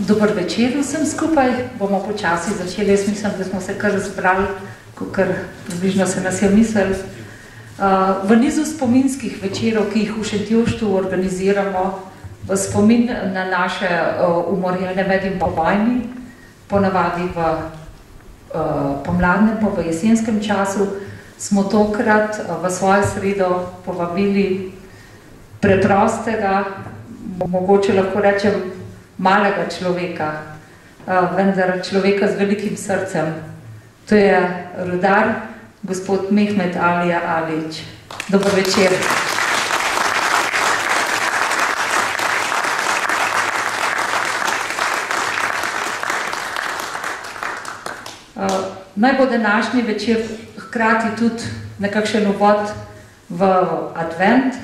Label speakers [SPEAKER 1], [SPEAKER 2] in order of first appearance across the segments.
[SPEAKER 1] Dober večer vsem skupaj, bomo počasi začeli, jaz mislim, da smo se kar zbrali, kar približno se nas je mislili. V nizu spominskih večerov, ki jih v Šentjoštu organiziramo, v spomin na naše umorjene med in po vojni, ponavadi v pomladnem, pa v jesenskem času, smo tokrat v svojo sredo povabili preprostega, mogoče lahko rečem, malega človeka, vendar človeka z velikim srcem. To je rudar, gospod Mehmet Alija Alić. Dober večer. Naj bo današnji večer hkrati tudi nekakšen uvod v advent,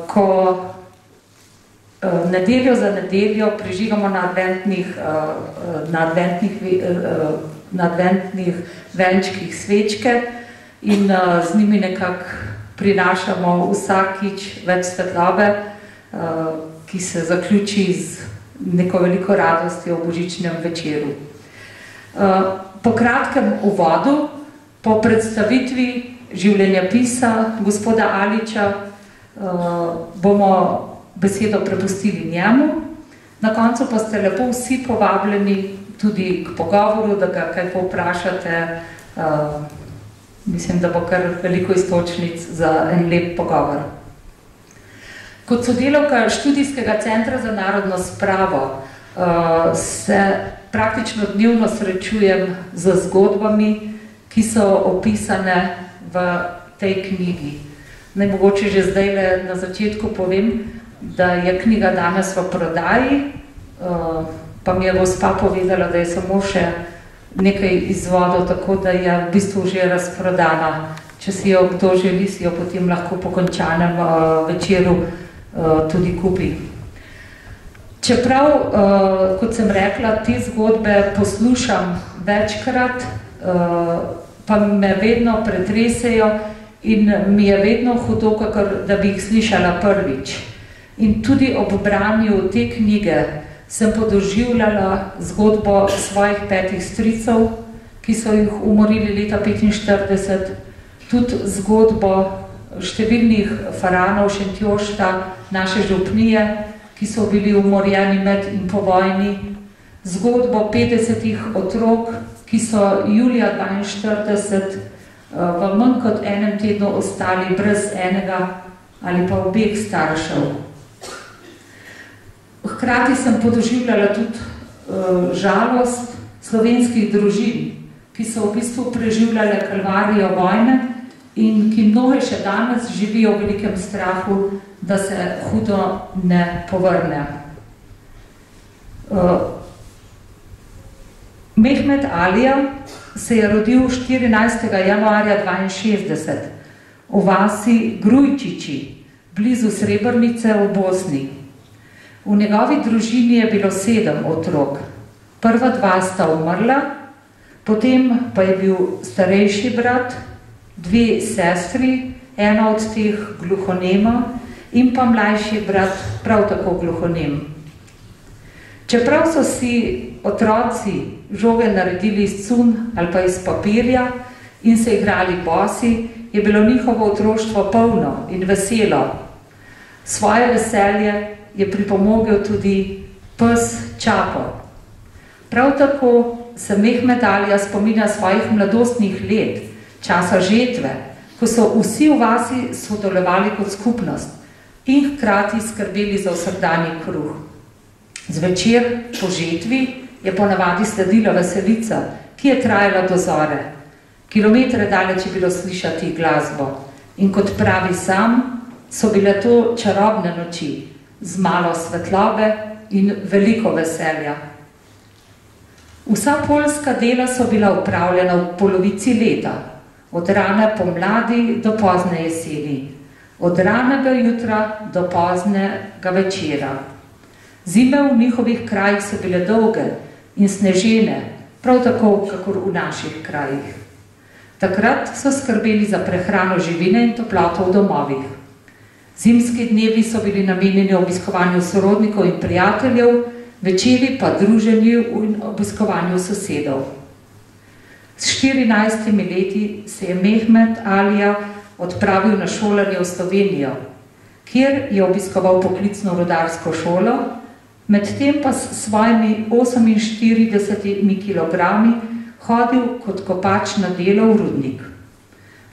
[SPEAKER 1] ko nedeljo za nedeljo preživamo na adventnih venčkih svečke in z njimi nekako prinašamo vsakič več svetlobe, ki se zaključi z neko veliko radostjo v božičnem večeru. Po kratkem uvodu, po predstavitvi življenjepisa gospoda Alića, bomo besedo prepustili njemu. Na koncu pa ste lepo vsi povabljeni tudi k pogovoru, da ga kaj povprašate. Mislim, da bo kar veliko istočnic za en lep pogovor. Kot sodelavka Študijskega centra za narodno spravo se praktično dnevno srečujem z zgodbami, ki so opisane v tej knjigi. Naj mogoče že zdaj na začetku povem, da je knjiga danes v prodaji, pa mi je gospa povedala, da je samo še nekaj izvodov, tako da je v bistvu že razprodana. Če si jo kdo želi, si jo potem lahko po končanem večeru tudi kupi. Čeprav, kot sem rekla, te zgodbe poslušam večkrat, pa me vedno pretresejo in mi je vedno hudo, kakor da bi jih slišala prvič. In tudi ob branju te knjige sem podoživljala zgodbo svojih 5 stricev, ki so jih umorili leta 1945, tudi zgodbo številnih faraonov Šentjošta, naše župnije, ki so bili umorjeni med in po vojni, zgodbo 50 otrok, ki so julija 1942 v manj kot enem tednu ostali brez enega ali pa obeh staršev. Hkrati sem podoživljala tudi žalost slovenskih družin, ki so v bistvu preživljale kalvarijo vojne in ki mnoge še danes živijo v velikem strahu, da se hudo ne povrne. Mehmet Alija se je rodil 14. januarja 1962 v vasi Grujčiči, blizu Srebrnice v Bosni. V njegovi družini je bilo 7 otrok. Prva 2 sta umrla, potem pa je bil starejši brat, 2 sestri, ena od teh gluhonema in pa mlajši brat prav tako gluhonem. Čeprav so si otroci žoge naredili iz cun ali pa iz papirja in se igrali bosi, je bilo njihovo otroštvo polno in veselo. Svoje veselje je pripomogel tudi pes Čapo. Prav tako se Mehmet Alija spominja svojih mladostnih let, časa žetve, ko so vsi v vasi sodelovali kot skupnost in hkrati skrbeli za vsakdanji kruh. Zvečer po žetvi je ponavadi sledila veselica, ki je trajala do zore. Kilometre daleč je bilo slišati glasbo in kot pravi sam, so bile to čarobne noči, z malo svetlobe in veliko veselja. Vsa poljska dela so bila upravljena v polovici leta, od rane pomladi do pozne jeseni, od ranega jutra do poznega večera. Zime v njihovih krajih so bile dolge in snežene, prav tako, kakor v naših krajih. Takrat so skrbeli za prehrano živine in toploto v domovih. Zimski dnevi so bili namenjeni obiskovanju sorodnikov in prijateljev, večeri pa druženju in obiskovanju sosedov. S 14 leti se je Mehmet Alija odpravil na šolanje v Slovenijo, kjer je obiskoval poklicno rudarsko šolo, medtem pa s svojimi 48 kilogrami hodil kot kopač na delo v rudnik.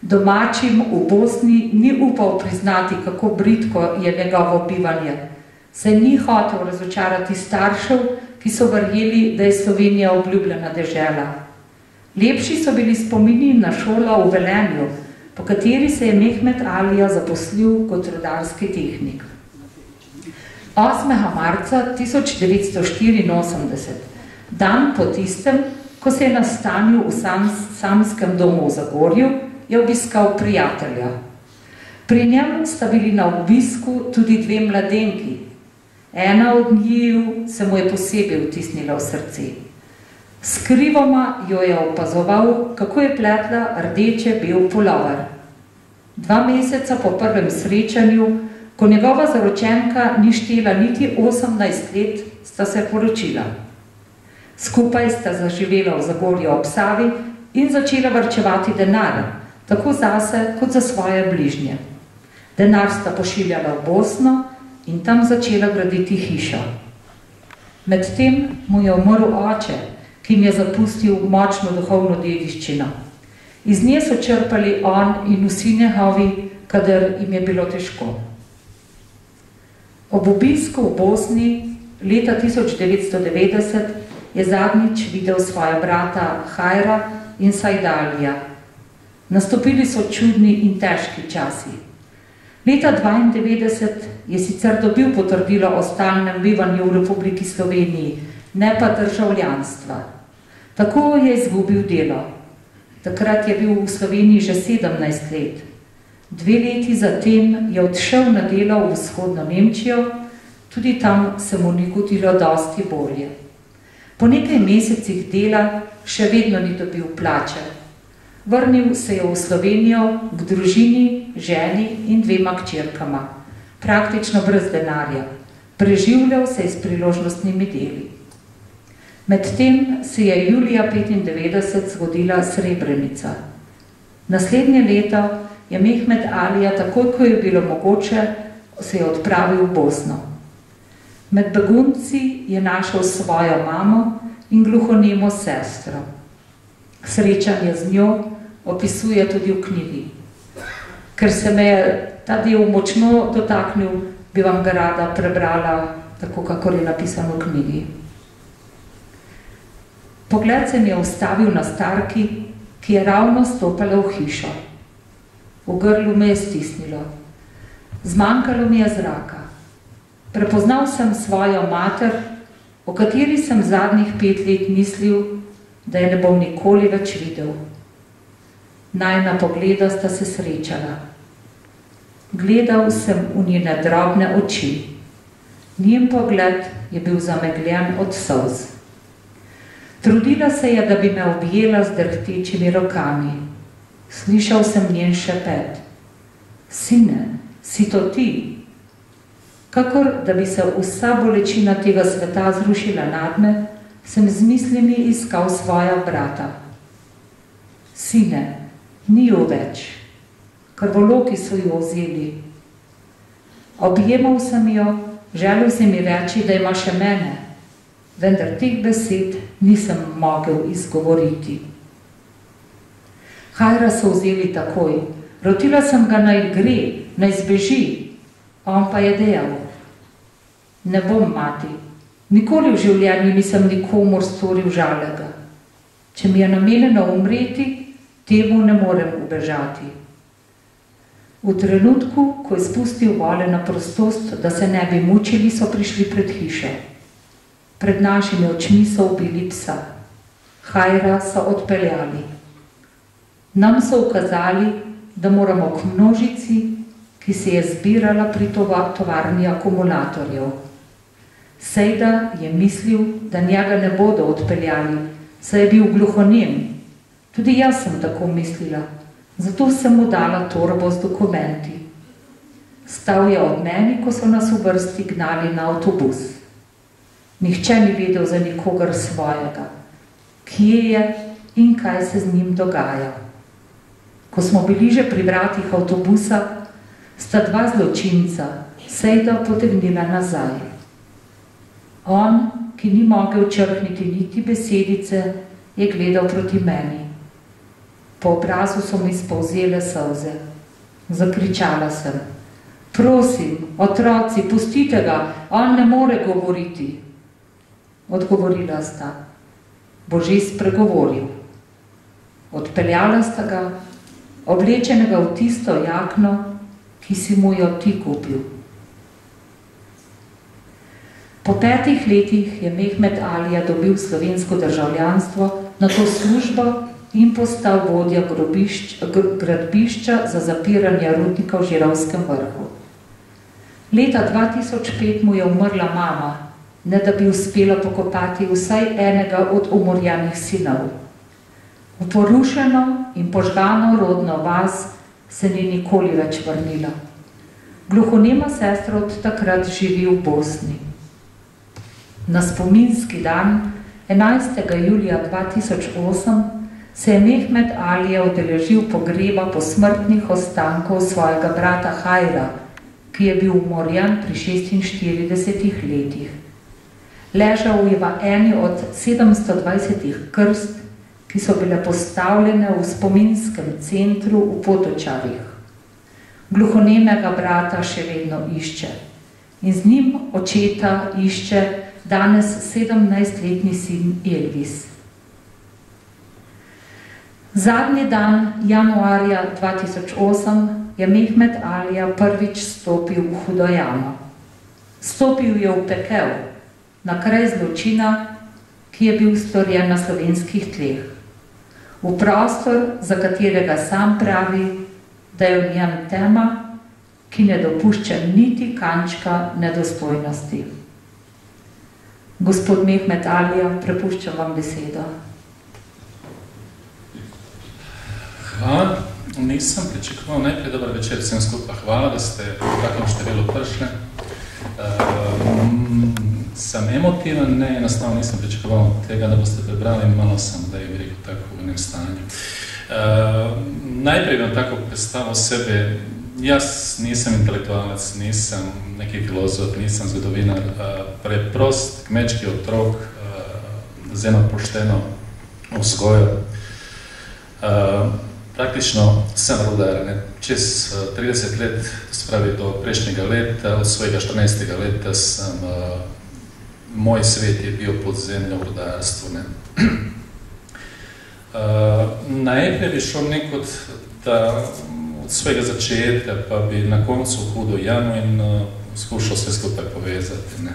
[SPEAKER 1] Domačim v Bosni ni upal priznati, kako bridko je njegovo bivanje, saj ni hotel razočarati staršev, ki so verjeli, da je Slovenija obljubljena dežela. Lepši so bili spomini na šolo v Velenju, po kateri se je Mehmet Alija zaposlil kot rudarski tehnik. 8. marca 1984, dan po tistem, ko se je nastanil v samskem domu v Zagorju, je obiskal prijatelja. Pri njem sta bili na obisku tudi dve mladenki. Ena od njiju se mu je posebej vtisnila v srce. Skrivoma jo je opazoval, kako je pletla rdeče bel pulover. 2 meseca po prvem srečanju, ko njegova zaročenka ni štela niti 18 let, sta se poročila. Skupaj sta zaživela v Zagorju ob Savi in začela varčevati denar, tako zase kot za svoje bližnje. Denar sta pošiljala v Bosno in tam začela graditi hišo. Medtem mu je umrl oče, ki jim je zapustil močno duhovno dediščino. Iz nje so črpali on in vsi njegovi, kadar jim je bilo težko. Ob obisku v Bosni leta 1990 je zadnjič videl svoja brata Hajra in Sajdalija. Nastopili so čudni in težki časi. Leta 1992 je sicer dobil potrdilo o stalnem bivanju v Republiki Sloveniji, ne pa državljanstva. Tako je izgubil delo. Takrat je bil v Sloveniji že 17 let. 2 leti zatem je odšel na delo v vzhodno Nemčijo, tudi tam se mu ni godilo dosti bolje. Po nekaj mesecih dela še vedno ni dobil plače. Vrnil se je v Slovenijo k družini, ženi in 2 hčerkama, praktično brez denarja. Preživljal se je s priložnostnimi deli. Medtem se je julija 1995 zgodila Srebrenica. Naslednje leto je Mehmet Alija, takoj ko je bilo mogoče, se je odpravil v Bosno. Med begunci je našel svojo mamo in gluhonemo sestro. Srečanje z njo opisuje tudi v knjigi. Ker se me je ta del močno dotaknil, bi vam ga rada prebrala, tako kakor je napisano v knjigi. Pogled se mi je ustavil na starki, ki je ravno stopala v hišo. V grlu me je stisnilo. Zmanjkalo mi je zraka. Prepoznal sem svojo mater, o kateri sem zadnjih 5 let mislil, da je ne bom nikoli več videl. Najina pogleda sta se srečala. Gledal sem v njene drobne oči. Njen pogled je bil zamegljen od solz. Trudila se je, da bi me objela z drhtečimi rokami. Slišal sem njen šepet. Sine, si to ti? Kakor, da bi se vsa bolečina tega sveta zrušila nadme, sem z mislimi iskal svoja brata. Sine, ni jo več. Krvoloki so jo vzeli. Objemal sem jo, želel sem mi reči, da ima še mene, vendar teh besed nisem mogel izgovoriti. Hajra so vzeli takoj. Rotila sem ga naj gre, naj zbeži. On pa je dejal: ne bom, mati, nikoli v življenju nisem nikomur storil žalega. Če mi je namenjeno umreti, temu ne morem ubežati. V trenutku, ko je spustil vole na prostost, da se ne bi mučili, so prišli pred hišo. Pred našimi očmi so ubili psa. Hajra so odpeljali. Nam so ukazali, da moramo k množici, ki se je zbirala pri tovarni akumulatorjev. Sejda je mislil, da njega ne bodo odpeljali, saj je bil gluhonem. Tudi jaz sem tako mislila, zato sem mu dala torbo z dokumenti. Stal je ob meni, ko so nas v vrsti gnali na avtobus. Nihče ni vedel za nikogar svojega, kje je in kaj se z njim dogaja. Ko smo bili že pri vratih avtobusa, sta dva zločinca Sejda potegnila nazaj. On, ki ni mogel črhniti niti besedice, je gledal proti meni. Po obrazu so mi spolzele solze. Zakričala sem: prosim, otroci, pustite ga, on ne more govoriti. Odgovorila sta: bo že spregovoril. Odpeljala sta ga, oblečenega v tisto jakno, ki si mu jo ti kupil. Po 5 letih je Mehmet Alija dobil slovensko državljanstvo, nato službo in postal vodja gradbišča za zapiranje rudnika v Žirovskem vrhu. Leta 2005 mu je umrla mama, ne da bi uspela pokopati vsaj enega od umorjenih sinov. V porušeno in požgano rodno vas se ni nikoli več vrnila. Gluhonema sestra od takrat živi v Bosni. Na spominski dan, 11. julija 2008, se je Mehmet Alija udeležil pogreba posmrtnih ostankov svojega brata Hajra, ki je bil umorjen pri 46 letih. Ležal je v eni od 720 krst, ki so bile postavljene v spominskem centru v Potočarih. Gluhonemega brata še vedno išče in z njim očeta išče danes 17-letni sin Elvis. Zadnji dan januarja 2008 je Mehmet Alija prvič stopil v hudo jamo. Stopil je v pekel, na kraj zločina, ki je bil storjen na slovenskih tleh. V prostor, za katerega sam pravi, da je v njem tema, ki ne dopušča niti kančka nedostojnosti. Gospod Mehmet Alija, prepuščam vam besedo.
[SPEAKER 2] Hvala. Nisem pričakoval najprej dober večer vsem skupaj. Hvala, da ste v takem številu prišli. Sem emotiven, ne, enostavno nisem pričakoval tega, da boste prebrali, malo sem, da je bi rekel tako v enem stanju. Najprej bom tako predstavil sebe. Jaz nisem intelektualec, nisem neki filozof, nisem zgodovinar, preprost kmečki otrok z eno pošteno vzgojo. Praktično sem rudar, čez 30 let, to se pravi do prejšnjega leta, od svojega 14. leta sem, moj svet je bil podzemlja v rudarstvu. Najprej bi šel nekod, da od svojega začetka pa bi na koncu hudo jamo in skušal sve skupaj povezati.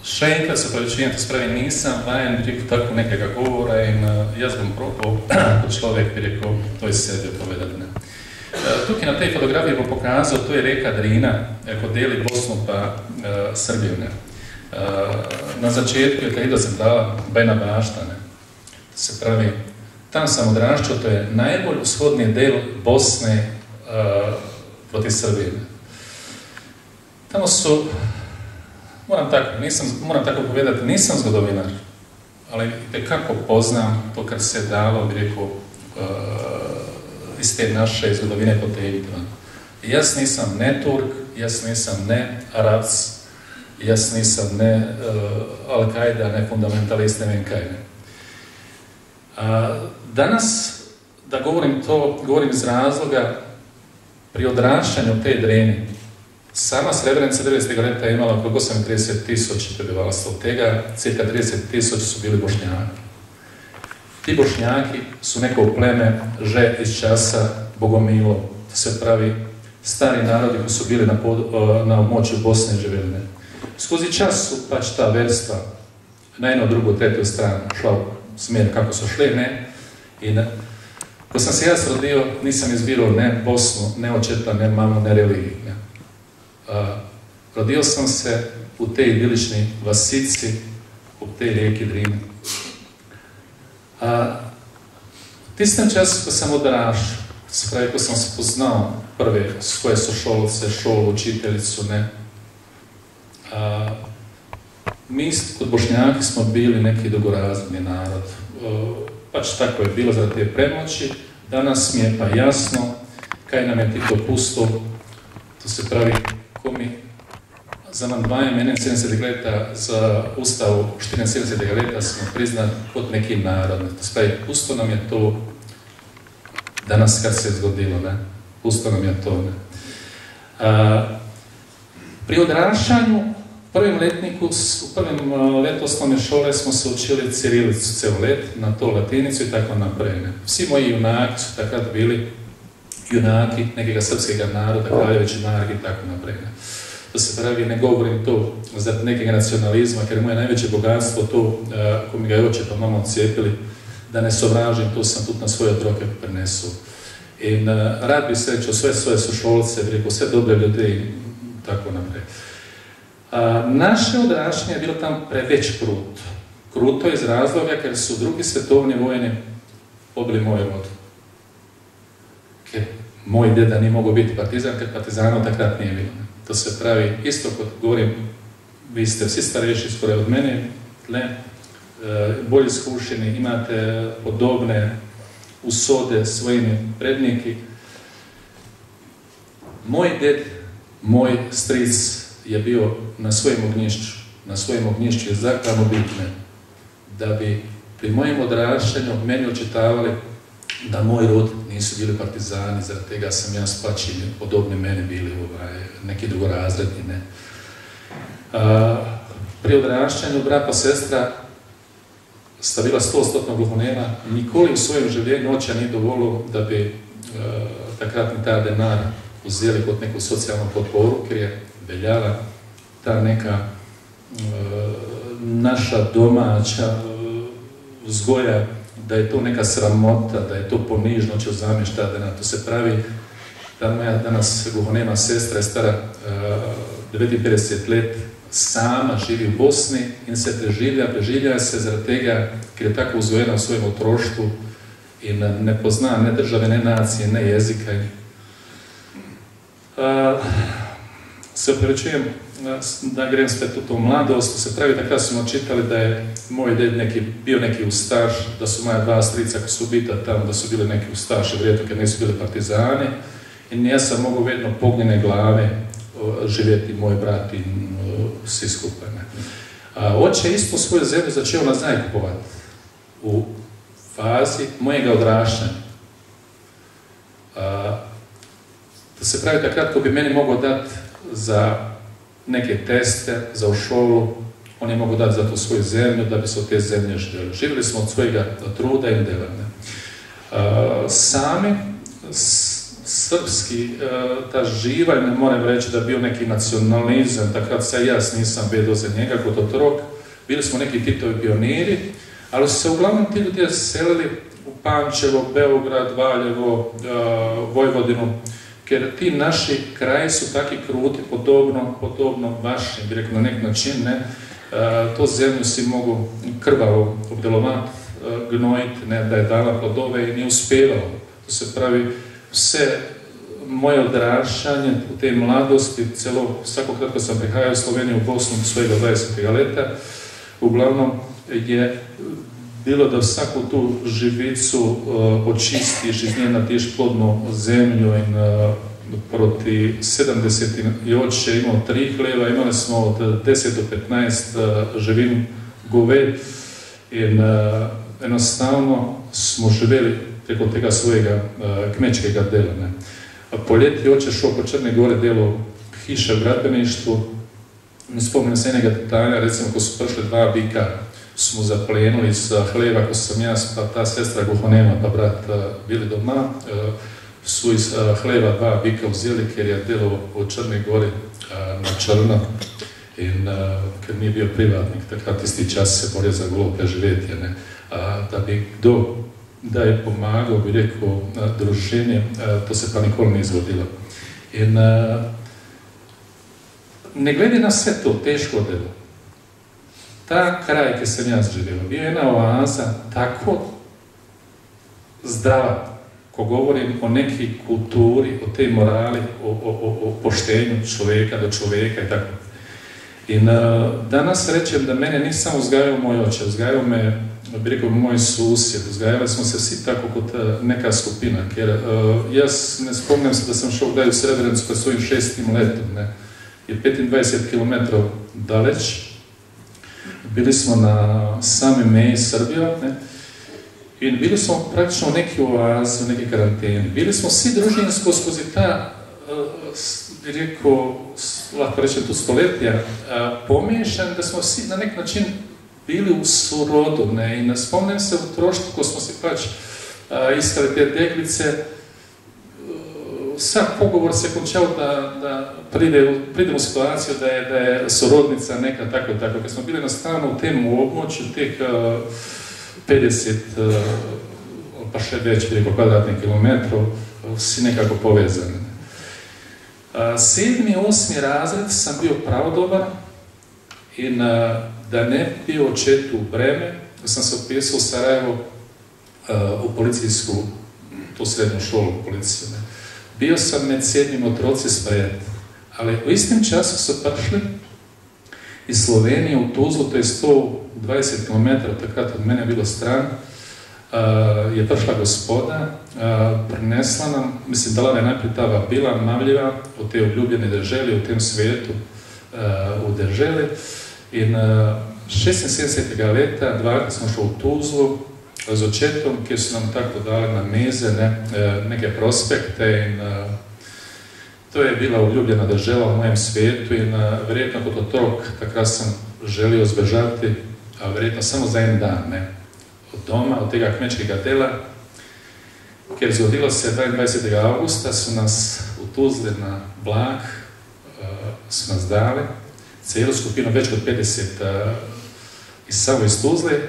[SPEAKER 2] Še enkrat se pravičujem, to spravi, nisem vajen rekel tako nekega govora in jaz bom probal, kot človek bi rekel, to iz sebe povedati. Tukaj na tej fotografiji bom pokazal, to je reka Drina, ko deli Bosno pa Srbijo. Na začetku je tega se dala Bajna Bašta. Se pravi, tam sem odraščal, to je najbolj vzhodni del Bosne proti Srbiji. Tam so, moram tako povedati, nisem zgodovinar, ali nekako poznam to, kar se je dalo, bi rekel, iz te naše zgodovine potegniti. Jaz nisem ne Turk, jaz nisem ne Arac, jaz nisem ne Al-Qaida, ne fundamentalist, ne vem kaj. Danas, da govorim to, govorim iz razloga pri odraščanju te Dreni. Sama Srebrenica 90. leta je imala oko 38.000 prebivalstva, od tega cirka 30.000 su bili Bošnjaki. Ti Bošnjaki su neko pleme že iz časa Bogomilov, to se pravi stari narodi koji su bili na območju Bosne živjeli. Skozi čas su pač ta verstva na jednu, drugu, tretiu stranu šla u smjer kako su šli, ne? I ko sam se jaz rodio, nisam izbirao ne Bosnu, ne očeta, ne mamu, ne religiju. Ne? Rodio sam se u tej idilični vasici, u tej rijeki Drine. U tistem času ko sam odrašao, ko sam spoznao prve svoje sošolce, šolu, učiteljicu, ne, Mi kod Bošnjaki smo bili neki drugorazredni narod. Pač tako je bilo za te premoći. Danas mi je pa jasno kaj nam je Tito pusto, to se pravi, ko mi za amandmajem 71 leta za Ustavu 74 leta smo priznani kot neki narod. To se pravi, pusto nam je to danas kad se je zgodilo, ne? Pusto nam je to, ne? Pri odraštanju, u prvim letniku, u prvim letu osnovne škole smo se učili cirilicu ceo let, na to latinicu i tako naprej. Svi moji junaki su takrat bili junaki nekega srpskega naroda, Kraljevići Mark i tako naprej. To se pravi, ne govorim to za nekega nacionalizma, ker moje najveće bogatstvo to, ko mi ga je oče pa mama odcijepili, da ne sovražim, to sam tudi na svoje otroke prenesu. In rad bi srečao sve svoje sošolce, rekel, sve dobre ljudi in tako naprej. Naše odraščanje je bilo tam preveč kruto. Kruto iz razloga, ker su drugi svetovni vojni pobili moj rod. Ker moj deda nije mogao biti partizan, ker partizanov takrat nije bilo. To se pravi, isto kot govorim, vi ste vsi starejši skoraj od mene, bolj izkušeni, imate podobne usode svojimi predniki. Moj ded, moj stric je bio na svojem ognjišću. Na svojem ognjišću je zaklano bitne da bi pri mojem odraštanju meni očitavali da moj rod nisu bili partizani, zaradi tega sam ja spačen, podobni meni bili neki drugorazredni. Ne. Pri odraštanju brat pa sestra sta bila 100% gluhonema, nikoli u svojem življenju oča nije dovolilo da bi takratni ta denar uzeli kot neku socijalnu podporu, ker je veljala ta neka naša domaća vzgoja, da je to neka sramota, da je to ponižno, če vzameš ta denar. To se pravi, ta moja danas gluhonema sestra je stara 59 let, sama živi u Bosni in se preživlja se zaradi tega, ker je tako vzgojena v svojem otroštvu in ne pozna ne države, ne nacije, ne jezika. Se oprečujem, da grem spet v to mladost, to se pravi, takrat smo čitali, da je moj ded bio neki ustaš, da su moja dva strica, ko su ubita tamo, da su bili neki ustaši, vjerojatno, ker nisu bili partizani. In ja sam mogu vedno pognjene glave živjeti moj brat in vsi skupaj. Oče je isto svoju zemlju začel nazaj kupovati u fazi mojega odrašćanja. Da se pravi, takrat, ko bi meni mogao dati za neke teste, za u školu, on je mogao dati za tu svoju zemlju, da bi se od te zemlje živjeli. Živjeli smo od svojega truda i dela. Sami srpski, ta živalj, ne moram reći da je bio neki nacionalizam, takrat se ja nisam vedo za njega kod otrok, bili smo neki Titovi pioniri, ali su se uglavnom ti ljudi selili u Pančevo, Beograd, Valjevo, Vojvodinu, ker ti naši kraji su taki kruti, podobno vašim, bi rekao na nek način, ne, to zemlju si mogu krvavo obdelovati, gnojiti, ne, da je dala plodove i nije uspjevalo. To se pravi, vse moje odrašćanje u tej mladosti, celo svakog kad sam prihajao u Sloveniju, u Bosnu svojega 20. leta, uglavnom je bilo da vsaku tu živicu očistiš, iz nje natiš plodnu zemlju in proti 70 i oče imao 3 hleva, imali smo od 10 do 15 živin goved in enostavno smo živeli preko tega svojega kmečkega dela. Ne. Poljeti oče šel po Črne Gore delo hiše v gradbeništvu. Spomnim se enega detalja, recimo, ko su prišli 2 bika, smo zaplenuli s hleva, ko sam jaz, pa ta sestra gluhonema, pa brat bili doma, su iz hleva 2 bika vzeli, ker je delo v Črne Gori na črno. In ker nije bio privatnik, takrat isti čas se borio za golo preživetje. Ne. Da bi kdo da je pomagao, bi rekao, druženje, to se pa nikoli nije izvodilo. In ne glede na sve to teško delo, ta kraj, ki sam jaz živjela, bio je jedna oaza tako zdrava, ko govorim o neki kulturi, o tej morali, o poštenju čoveka do čoveka i tako. In danas rečem, da mene ni samo vzgajal moj oče, vzgajal me, bi rekel, moj susjed, vzgajali smo se vsi tako kot neka skupina, ker jaz ne spomnim se, da sem šel kdaj v Srebrenicu pred svojim 6. letom, ne. Je 25 km daleč, bili smo na sami meji Srbijo, ne. In bili smo praktično v neki oazi, v neki karanteni. Bili smo vsi družinsko skozi ta, bi rekel, lahko rečem tu stoletja, pomešani, da smo vsi na nek način bili v sorodu, ne, in spomnim se v otroštvu, ko smo si pač iskali te deklice, vsak pogovor se je končal, da pridemo v situacijo, da je sorodnica neka tako, ker smo bili enostavno v tem območju teh 50, pa še več, bi rekel, kvadratnih kilometrov, vsi nekako povezani. 7. 8. razred sem bil prav dober in da ne bi očetu breme, sem se upisal v Sarajevo v policijsko, to srednjo šolo v policiju. Bio sam med 7. otroci sprejet, ali v istem času so prišli iz Slovenije v Tuzlu, to je 120 km, takrat od mene je bilo stran, je prišla gospoda, prinesla nam, mislim, dala je najprej ta vabila, navljiva, v tej obljubljeni državi, v tem svetu, v državi. In 76. leta, dvakrat smo šli v Tuzlu z očetom, kjer so nam tako dali na meze neke prospekte in to je bila obljubljena država v mojem svetu in verjetno kot otrok takrat sem želio zbežati, a verjetno samo za en dan, ne, od doma, od tega kmečkega dela, ker zgodilo se 22. augusta, so nas v Tuzli na Blag, so nas dali, celo skupino, več kot 50 samo iz Tuzle,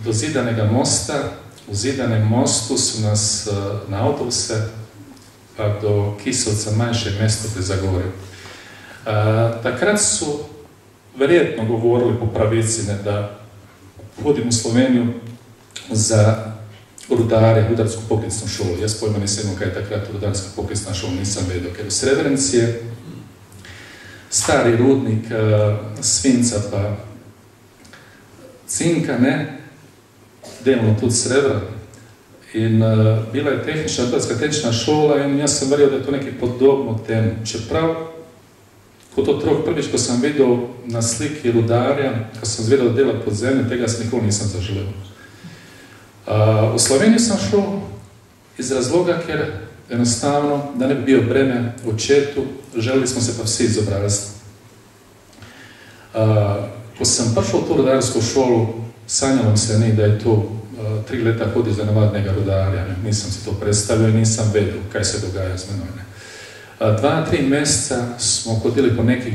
[SPEAKER 2] do Zidanega mosta. V Zidanem mostu so nas na avtobuse pa do Kisovca, manjše mesto pri Zagorju. Takrat so verjetno govorili po pravici, da hodim v Slovenijo za rudare, rudarsko poklicno šolo. Jaz pojma nisem imel, kaj je takrat rudarska poklicna šola, nisem vedel, ker v Srebrenici je stari rudnik svinca pa cinka, ne, delno tudi srebra. In bila je tehnična, rudarska tehnična šola in jaz sem verjel, da je to nekaj podobno temu. Čeprav, kot otrok prvič, ko sem videl na sliki rudarja, ko sem zvedel delati pod zemljo, tega nikoli nisem zaželel. V Slovenijo sem šel iz razloga, ker enostavno, da ne bi bil breme očetu, želeli smo se pa vsi izobraziti. Ko sem prišel v to rudarsko šolo, sanjalo se ni, da je to 3 leta hodi za navadnega rudarja. Nisem si to predstavljal in nisem vedel, kaj se dogaja z menoj. 2-3 meseca smo hodili po nekih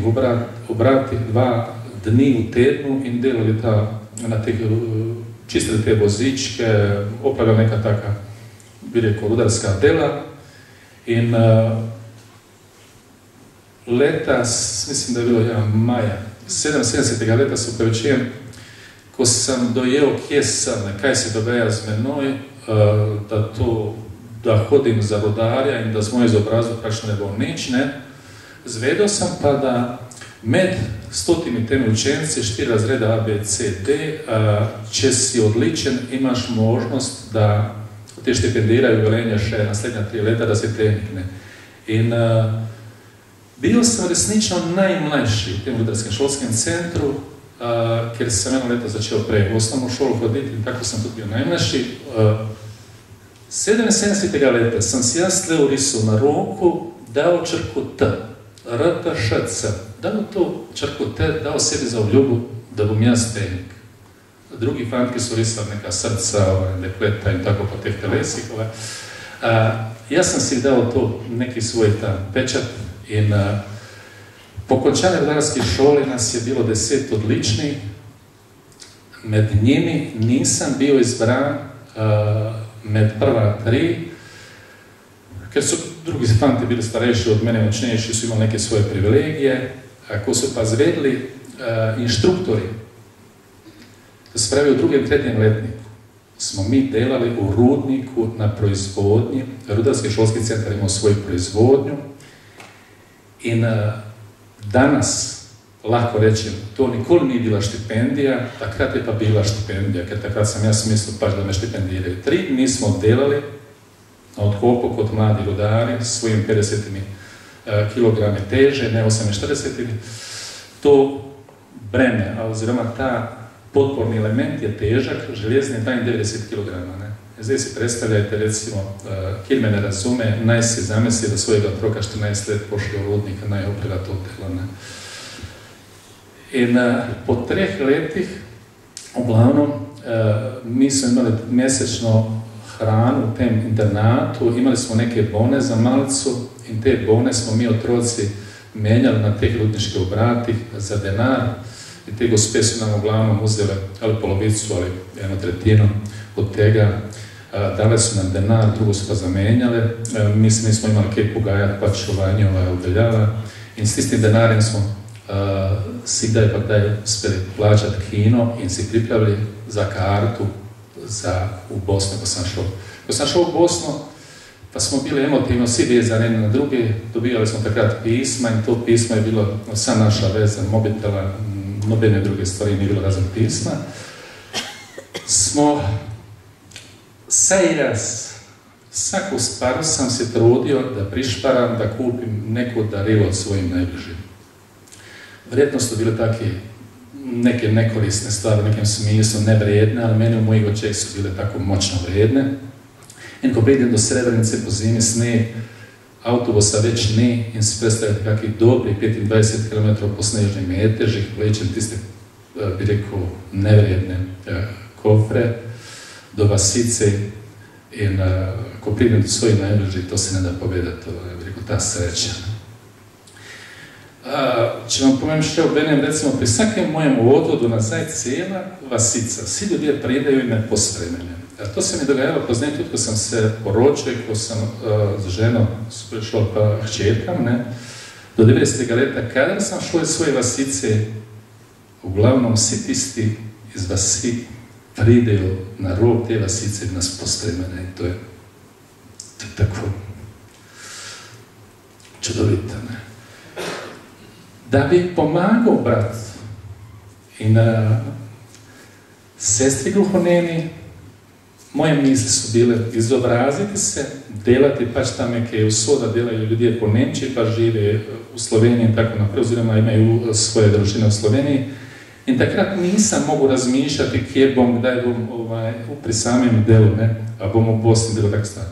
[SPEAKER 2] obratih, 2 dni v tednu in delali na teh, čistili te vozičke, opravljali neka taka, bi rekel, rudarska dela. In leta, mislim, da je bilo maja, 77. leta se upravičujem, ko sem dojel, kje sem, kaj se dogaja z menoj, da hodim za rudarja in da z mojo izobrazbo praktično ne bo nič, ne. Zvedel sem pa, da med 100 temi učenci, 4 razreda A, B, C, D, če si odličen, imaš možnost, da te štipendirajo Velenje še naslednja 3 leta, da si tehnik, ne. In bil sem resnično najmlajši v tem rudarskem šolskem centru, ker sem 1 leto začel prej v osnovno šolo hoditi in tako sem tudi bil najmlajši. 77. leta sem si jaz tle v risu na roku dal črko T, R-T-Š-C, dal to črko T, dal sebi za obljubo, da bom jaz tehnik. Drugi fantki so risali neka srca, dekleta in tako po teh telesih. Jaz sem si dal to neki svoj tam pečat in po končani rudarski šoli nas je bilo 10 odličnih, med njimi nisem bil izbran med prva 3, ker so drugi fanti bili starejši od mene, močnejši, so imeli neke svoje privilegije, ko so pa zvedli inštruktori, da se pravi v 2. in 3. letniku, smo mi delali v rudniku na proizvodnji, rudarski šolski centar imel svojo proizvodnju in danes lako reći, to nikoli nije bila štipendija, takrat je pa bila štipendija, ker takrat sam ja smislil pač da me štipendiraju. 3 dni smo delali na odkopu kot mladi rudari s svojim 50 kilograme teže, ne 48. To breme, oziroma ta podporni element je težak, železni je 92 kg. Zdaj si predstavljajte, recimo, kjer me ne razume, naj si zamisli, da svojega otroka 14 let pošli v rodnika, naj opreda to telo. In po 3 letih, v glavnom, mi smo imeli mesečno hrano v tem internatu, imeli smo neke bone za malico in te bone smo mi otroci menjali na teh rudniških obratih za denar in te gospe so nam v glavnom uzele ali polovicu ali 1/3 od tega, dale su nam denar, drugo su pa zamenjale, mi smo imali kaj pogajati, pač ovanjova uveljava in s tistim denarjem smo si kdaj pa kdaj uspeli plaćati kino in si pripravili za kartu u Bosnu, ko sam šel. Ko sam šel u Bosnu, pa smo bili emotivno svi vezani jedni na druge, dobijali smo takrat pisma i to pismo je bilo sam naša veza, mobitela, nobene druge stvari nije bilo razom pisma. Smo svaku stvar sam se trudio da prišparam, da kupim neko darilo od svojim najbližim. Vjerojatno su bile takve neke nekorisne stvari u nekem smislu, nevrijedne, ali meni u mojih očeh su bile tako moćno vrijedne. In ko pridem do Srebrenice po zimi sneg, autobusa već ne, in si predstavljate kakvi dobri 25 km po snežnih metežih, vlečem tiste, bi rekao, nevrijedne kofre do Vasice in ko pridem do svojih najbližih, to se ne da povedati, bi rekao, ta sreća. Če vam povem še obenem, recimo, pri vsakem mojem odvodu nazaj cijela Vasica, svi ljudje prideju i me pospremene. To se mi dogajalo poznati tudi, ko sam se poročil, ko sam z ženo prišel pa hčerkam, do 90. leta, kada sam šel iz svoje Vasice, uglavnom svi tisti iz vasi prideju na rob te Vasice i nas pospremene. To je tako čudovito, Da bi pomagao brat in sestri gluhonemi, moje misli su bile izobraziti se, delati pač tam neke usoda, delaju ljudje po Nemčiji, pa žive u Sloveniji i tako naprej, oziroma imaju svoje družine u Sloveniji. In takrat nisam mogu razmišljati kje bom, kdaj bom pri samem delu, a bom u Bosni bilo tako stvar.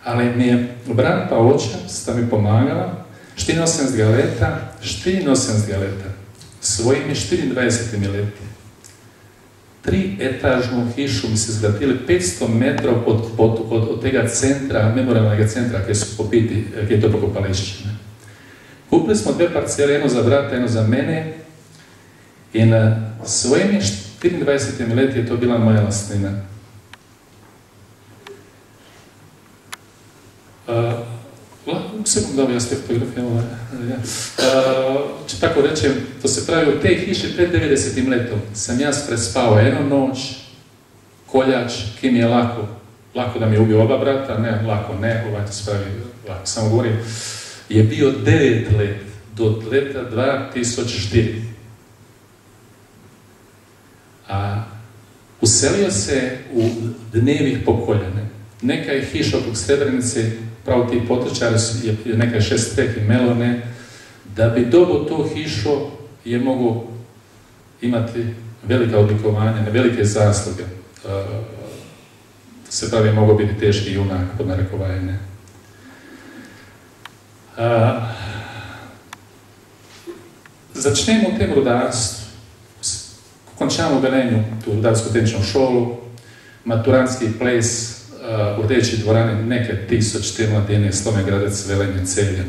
[SPEAKER 2] Ali mi je brat pa oča, sta mi pomagala, 84 leta, svojimi 24 leti. 3-etažnu hišu mi se zgradili 500 metrov od tega centra, memorialnega centra, kjer su popiti, kjer je to pokopališće. Kupili smo 2 parcele, jedno za brata, jedno za mene in svojimi 24 leti je to bila moja lastnina. Sve bom dao jaz te fotografije, če tako rečem, to se pravi, u te hiše pred 90. letom sam jaz prespao jednu noć, koljač, ki mi je lako da mi je ubio oba brata, ne, lako ne, to se pravi, lako, samo govorim, je bio 9 let, do leta 2004. A uselio se u dnevih pokoljene. Neka je hiša oko Srebrenice, prav ti potrčari su, neka je 6 tek imelo, da bi dobo to hišo je mogu imati velika odlikovanja, velike zasluge. Se pravi, je mogo biti teški junak, pod narekovanje. Začnemo u tem rudarstvu. Končamo u Velenju, tu rudarsko-tehničnu šolu, maturantski ples, u Rdeči dvorani neke 1000 mladine, Slome Gradec, Velenje, Celje.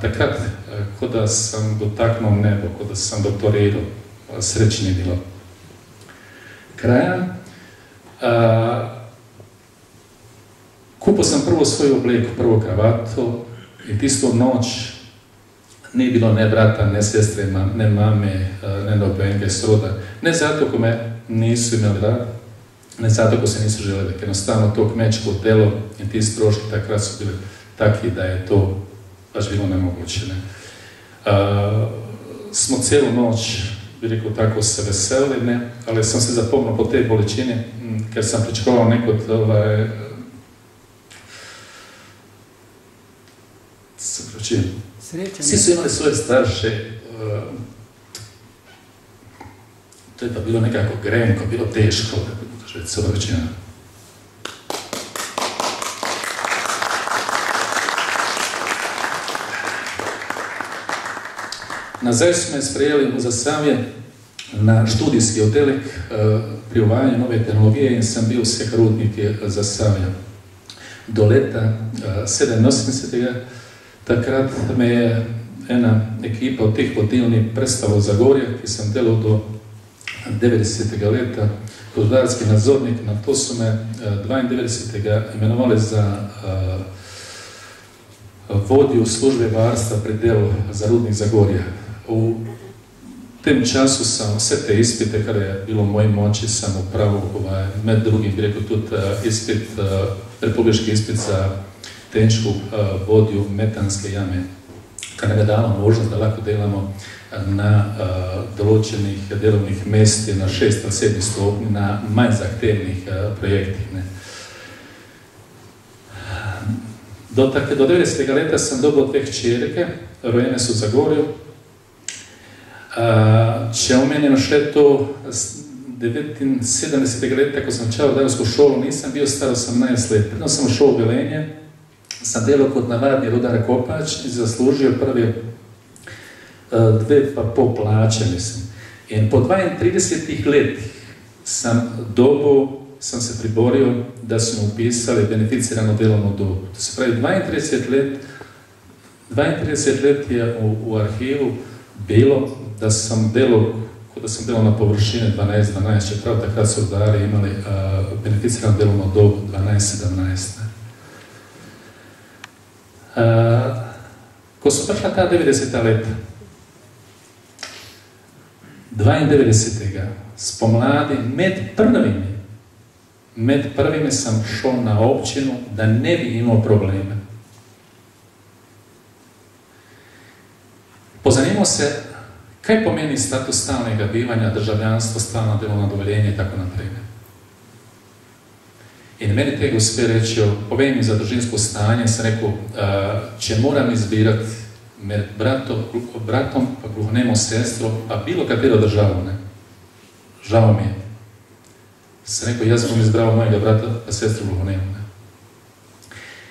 [SPEAKER 2] Takrat, ko da sam dotaknuo nebo, ko da sam doktorirao, srećni bilo kraja. Kupio sam prvo svoju obleku, prvo kravatu i tistu noć nije bilo ne brata, ne sestre, ne mame, ne nobenke sroda. Ne zato ko me nisu imali rad, ne zato ko se nisu želeli, jednostavno to kmečko telo i ti stroški takrat su bili takvi da je to baš bilo nemoguće. smo cijelu noć, bih rekao tako, se veselili, ne? Ali sam se zapomnio po te bolečine, ker sam pričakoval nekod, Vsi su imali svoje starše, to je pa bilo nekako grenko, bilo teško, kaže cela većina. Nazaj smo me sprejeli v Zasavje na študijski oddelek pri uvajanju nove tehnologije in sem bil vsehrudnik Zasavja. Do leta 87. Takrat me je ena ekipa od teh vodilnih predstavila v Zagorje, ki sem delal do 90. leta, gospodarski nadzornik. Na to so me 92. imenovali za vodjo službe varstva pri delu za rudnik Zagorje. V tem času sem vse te izpite, kar je bilo v moji moči, sem upravil, med drugim, bi rekel, tudi izpit, republiški izpit za tehničku vodju metanske jame, kar nam je dalo možnost, da lahko delamo na določenih delovnih mestih na 6 ali 7 stopnji, na manj zahtevnih projektih. Do 90. leta sem dobil 2 hčerke, rojene so v Zagorju. Če omenim še to 79. leta, ko sem začel delavsko šolo, nisem bil star 18 let. Predno sem šel v Velenje, sem delal kot navadni rudar kopač in zaslužil prvi 2,5 plače, mislim. In po 32 letih sem se priboril, da smo upisali beneficirano delovno dobo. To se pravi, 32 let je v arhivu bilo, da sem delal, kot da sem delal na površine 12-12, čeprav takrat so rudari imali beneficirano delovno dobo 12-17. Ko so prišla ta 90. leta, 92. spomladi, med prvimi sem šel na občino, da ne bi imel probleme. Pozanimal se, kaj pomeni status stalnega bivanja, državljanstvo, stalno delovno dovoljenje in tako naprej. In meni tega uspe reči, povej mi za družinsko stanje, sem rekel, če moram izbirati med bratom, pa gluhonemo sestro, pa bilo katero državo, ne. Žal mi je. Sem rekel, jaz bom izbral mojega brata, pa sestro gluhonemo, ne.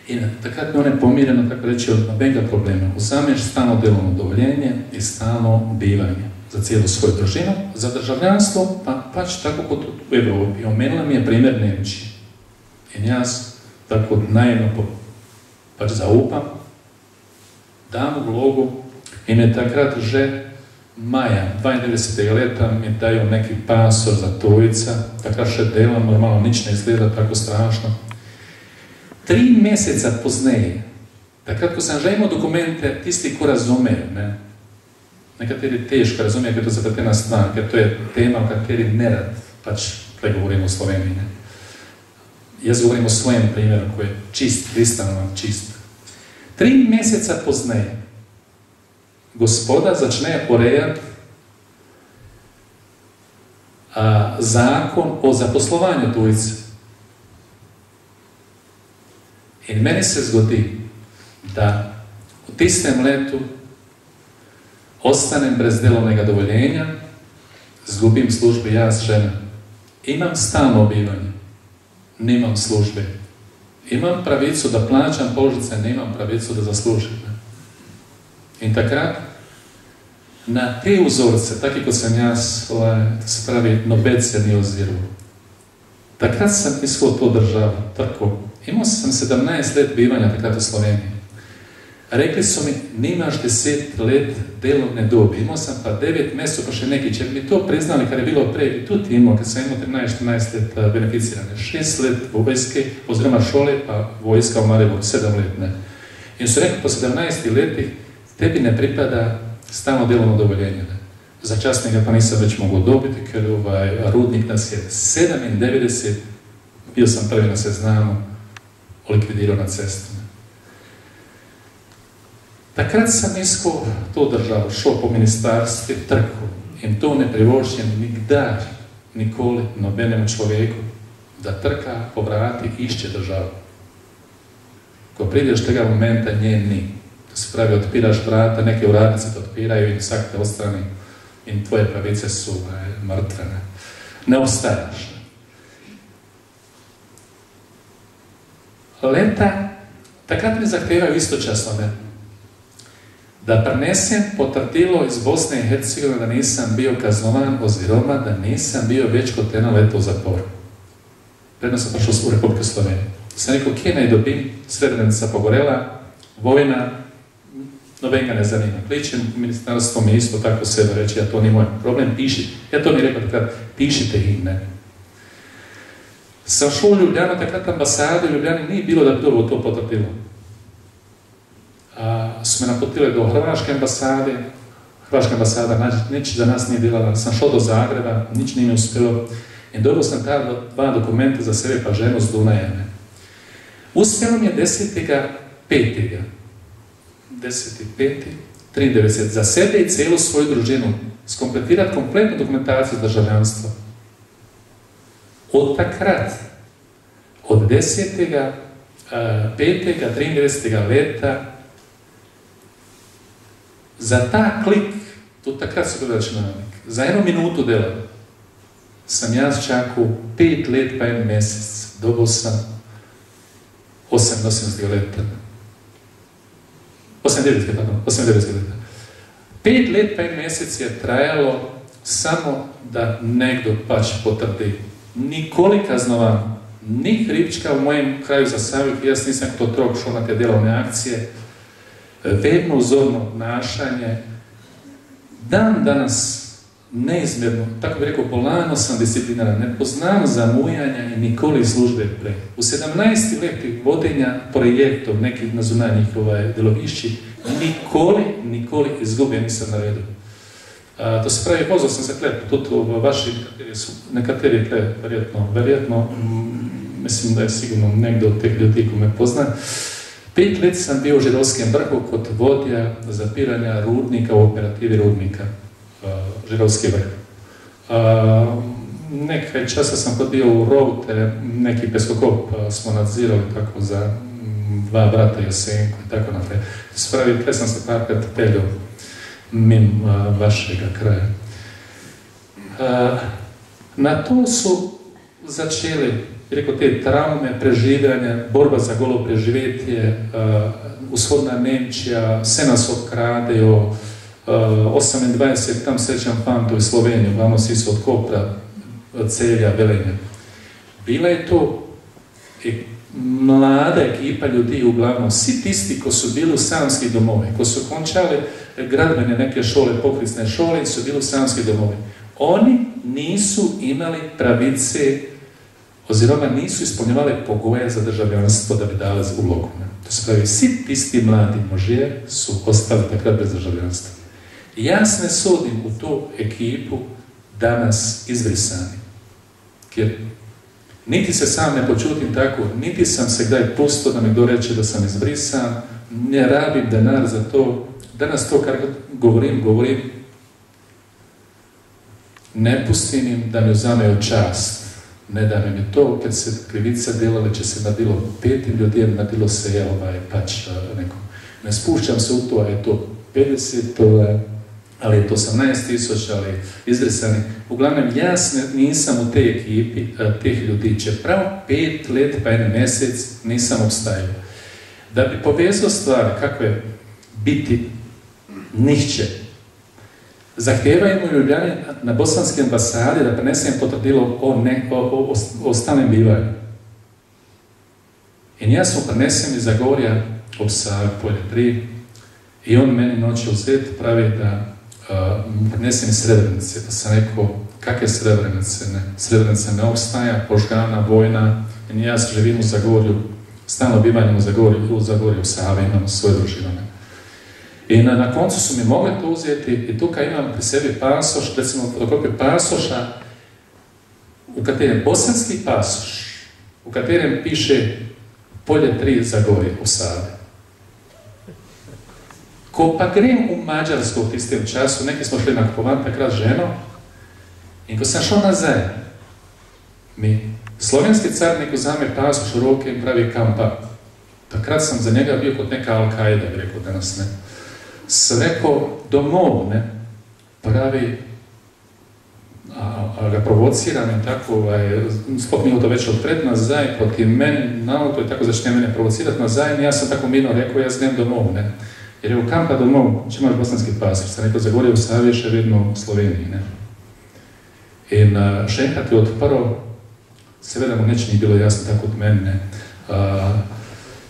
[SPEAKER 2] In takrat mi one pomirjeno tako reči, od nobenega problema. Vzameš stalno delovno dovoljenje in stalno bivanje za celo svojo družino, za državljanstvo, pa pač tako kot v Evropi. Omenila mi je primer Nemčije. In jaz tako naivno pač zaupam, dam vlogu in je takrat že maja 92. leta mi dajo neki pasor za tujca, takrat še delam, normalno nič ne izgleda tako strašno. 3 meseca pozneje, takrat, ko sem že imel dokumente, tisti, ko razumejo, ne, nekateri težko razumejo, ker to je zapletena stvar, ker to je tema, o kateri nerad pač tle govorimo v Sloveniji, ne. Jaz govorim o svojem primeru, ko je čist, kristalno čist. 3 meseca pozneje gospoda začne urejati zakon o zaposlovanju tujcev. In meni se zgodi, da v tistem letu ostanem brez delovnega dovoljenja, zgubim službe jaz, žena. Imam stalno bivanje, nimam službe. Imam pravico, da plačam položnice, nemam pravico, da zaslužim. In takrat na te vzorce, taki kot sem jaz, se pravi, noben se ni oziral. Takrat sem iskal to državo, tako. Imel sem 17 let bivanja takrat v Sloveniji. Rekli so mi, nimaš 10 let delovne dobe. Imel sem pa 9 mesecev, pa še nekaj. Če bi mi to priznali, kar je bilo prej, bi tudi imel, ker sem imel 13-14 let beneficirane. 6 let v vojski, oziroma šole, pa vojska v Mariboru, 7 let, ne. In so rekli, po 17 letih, tebi ne pripada stalno delovno dovoljenje, ne. Začasnega pa nisem več mogel dobiti, ker rudnik nas je 97, bil sem prvi na seznamu, likvidiral na cestu. Takrat sam isko to držal, šel po ministarstvu, trku in to ne privoščim nikdar, nikoli nobenemu človeku, da trka po vrati išče državu. Ko prideš tega momenta, nje ni. To se pravi, odpiraš vrata, neke uradnice te odpiraju in vsak te ostrani in tvoje pravice su mrtve. Ne ostaješ. Leta, takrat mi zahtevaju istočasno da prenesem potrdilo iz Bosne i Hercegovine da nisam bio kaznovan oziroma da nisam bio već kod 1 leto u zaporu. Predno sam prošao u Republiku Sloveniju. Sam rekao, kje ne dobim, Srebrenica pogorela, vojna, noben ga ne zanima. Kličem, ministarstvo mi isto tako sebe reći, ja to nije moj problem, piši. Ja to mi rekao takrat, pišite himne. Sam šao u Ljubljanu, takrat ambasade u Ljubljani nije bilo da bi dobro to potvrdilo. Su me naputile do Hrvaške ambasade, Hrvaška ambasada nič za nas nije delala, sam šao do Zagreba, nič nije mi uspjelo i dobio sam ta 2 dokumenta za sebe pa ženu s Dunajene. Uspjelo mi je 10.5.1993 za sebe i cijelu svoju družinu skompletirati kompletnu dokumentaciju državljanstva. Od takrat, od 10.5.93 leta, za ta klik, to takrat su bilo računalnik, za 1 minutu dela sam ja čakao 5 let pa 1 mjesec, dobio sam 8 leta. 8-9 leta. 5 let pa 1 mjesec je trajalo samo da nekdo pač potvrdi. Nikoli kaznovan, ni Hripčka u mojem kraju za Savik, jaz nisam to trok šao na te delovne akcije, vedno uzorno našanje, dan danas neizmjerno, tako bi rekao, polano sam disciplinaran, ne poznam zamujanja i nikoli službe pre. U 17 leti vodenja projektov nekih nazunanjih delovišći, nikoli izgubio nisam na redu. To se pravi, pozvao sam se klep, tu vaši nekateri klep, verjetno, mislim da je sigurno negdje od teh ljudi ko me pozna. 5 let sam bio u Žirovskem vrhu kod vodja zapiranja rudnika u operativi rudnika, Žirovski vrh. Nekaj časa sam bio u Rovte, neki peskokop smo nadzirali tako za 2 brata Josenko i tako naprej. Spravi, tle sam se parkrat peljao mimo vašega kraja. Na to su začeli, preko te traume, preživljanja, borba za golo preživetje, vzhodna Nemčija, vse nas obkradejo, 28, tam srećam fantu iz Slovenije, vamo svi su od Kopra, Celja, Velenja. Bila je to mlada ekipa ljudi, uglavnom, svi tisti ko su bili u samskih domove, ko su končali gradbene neke šole, pokrisne šole, su bili u samskih domove. Oni nisu imali pravice, oziroma nisu ispunjavali pogoje za državljanstvo da bi dali ulogu. To se pravi, svi tisti mladi mužje su ostali takrat bez državljanstva. Ja se ne sodim u tu ekipu danas izbrisani. Jer niti se sam ne počutim tako, niti sam se kdaj pusto da mi kdo reče da sam izbrisan, ne rabim denar za to. Danas to kad govorim, ne pustim im da mi uzameju čast. Ne da mi to, kad se krivica delale, će se nadilo 5 ljudi, nadilo se pač neko. Ne spušćam se u to, a je to 50, ali je to 18.000, ali izbrisani. Uglavnom, ja nisam u te ekipi teh ljudi. Če prav 5 let pa 1 mjesec nisam obstajao. Da bi povezao stvari, kako je biti nihče, zahtijevajmo Ljubljani na bosanske ambasade da prenesem potvrdilo o stalnem bivanju. In ja sam prenesem iz Zagorja ob Savi, polje 3, i on meni noće uzeti pravi da prenesem iz Srebrenice. Pa sam rekao, kakve Srebrenice? Srebrenica ne obstaja, požgana, vojna, i ja živim u Zagorju, stalno bivanjem u Zagorju, u Savi, imamo svoje družine. I na koncu su mi mogli to uzeti i tukaj imam pri sebi pasoš, recimo fotokopiju pasoša, u katerem bosanski pasoš, u katerem piše polje 3 Zagorje u Savi. Ko pa grem v Mađarsko v tistem času, nekaj smo šli nakupovati takrat z ženo, in ko sem šel nazaj, mi slovenski carnik vzame pasoš v roke in pravi, kam pa? Takrat sem za njega bil kot neka Al-Kaida, bi rekel danes, ne. Sem rekel, domov, ne, pravi, ga provociram in tako, sploh mi to več odpred nazaj proti meni na auto in tako začne mene provocirati nazaj in jaz sem tako mirno rekel, jaz grem domov, ne. Jer je kam pa domov, če imaš bosanski pasoš, sem rekel, Zagorje v Savi še vedno v Sloveniji, ne. In še enkrat je odprl, seveda mu nič ni bilo jasno tako od meni, ne.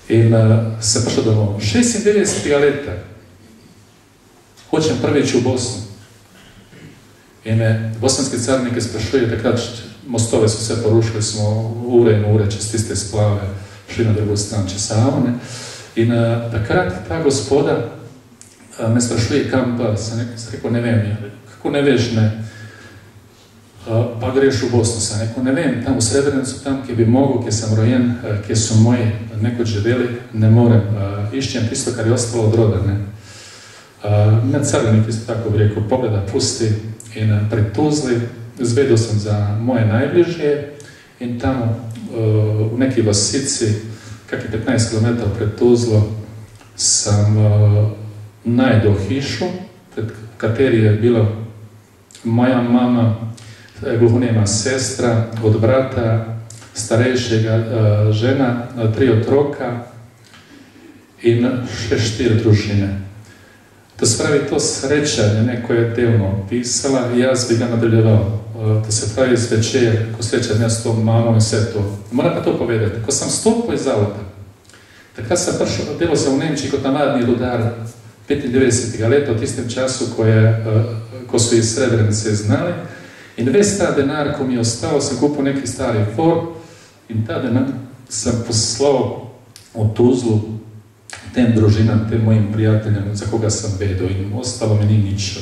[SPEAKER 2] In sem prišel domov. 96. leta hočem prvič v Bosnu. In bosanski carniki sprašuje, takrat mostove so se porušili, smo ure in ure čez tiste splave šli na drugo stran čez Savo, ne. In takrat ta gospoda me sprašuje, kam pa, sem rekel, ne vem, kako ne veš, ne, pa greš v Bosno, sem rekel, ne vem, tam v Srebrenicu, tam, kje bi mogel, kje sem rojen, kje so moji nekoč živeli, ne morem, iščem tisto, kar je ostalo od roda, ne. Med carnik isto tako bi rekel, pogleda, pusti in pred Tuzli, zvedel sem za moje najbližje in tam v neki vasici, kakih 15 km pred Tuzlo, sem najdel hišu, pred kateri je bila moja mama, gluhonema sestra, od brata starejšega žena, 3 otroka in še 4 družine. To se pravi, to srečanje, neko je delno pisala, jaz bi ga nadaljeval. To se pravi, zvečer, ko sreča dnes to mamo in vse to. Moram pa to povedati, ko sem stopil iz avta, takrat sem prišel, delal sem v Nemčiji kot navadni rudar 95. leta, v tistem času, ko so iz Srebrenice znali. In ves ta denar, ko mi je ostal, sem kupil neki stari Ford in ta denar sem poslal v Tuzlu tem družinam, tem mojim prijateljem, za koga sem vedel in ostalo mi ni nič.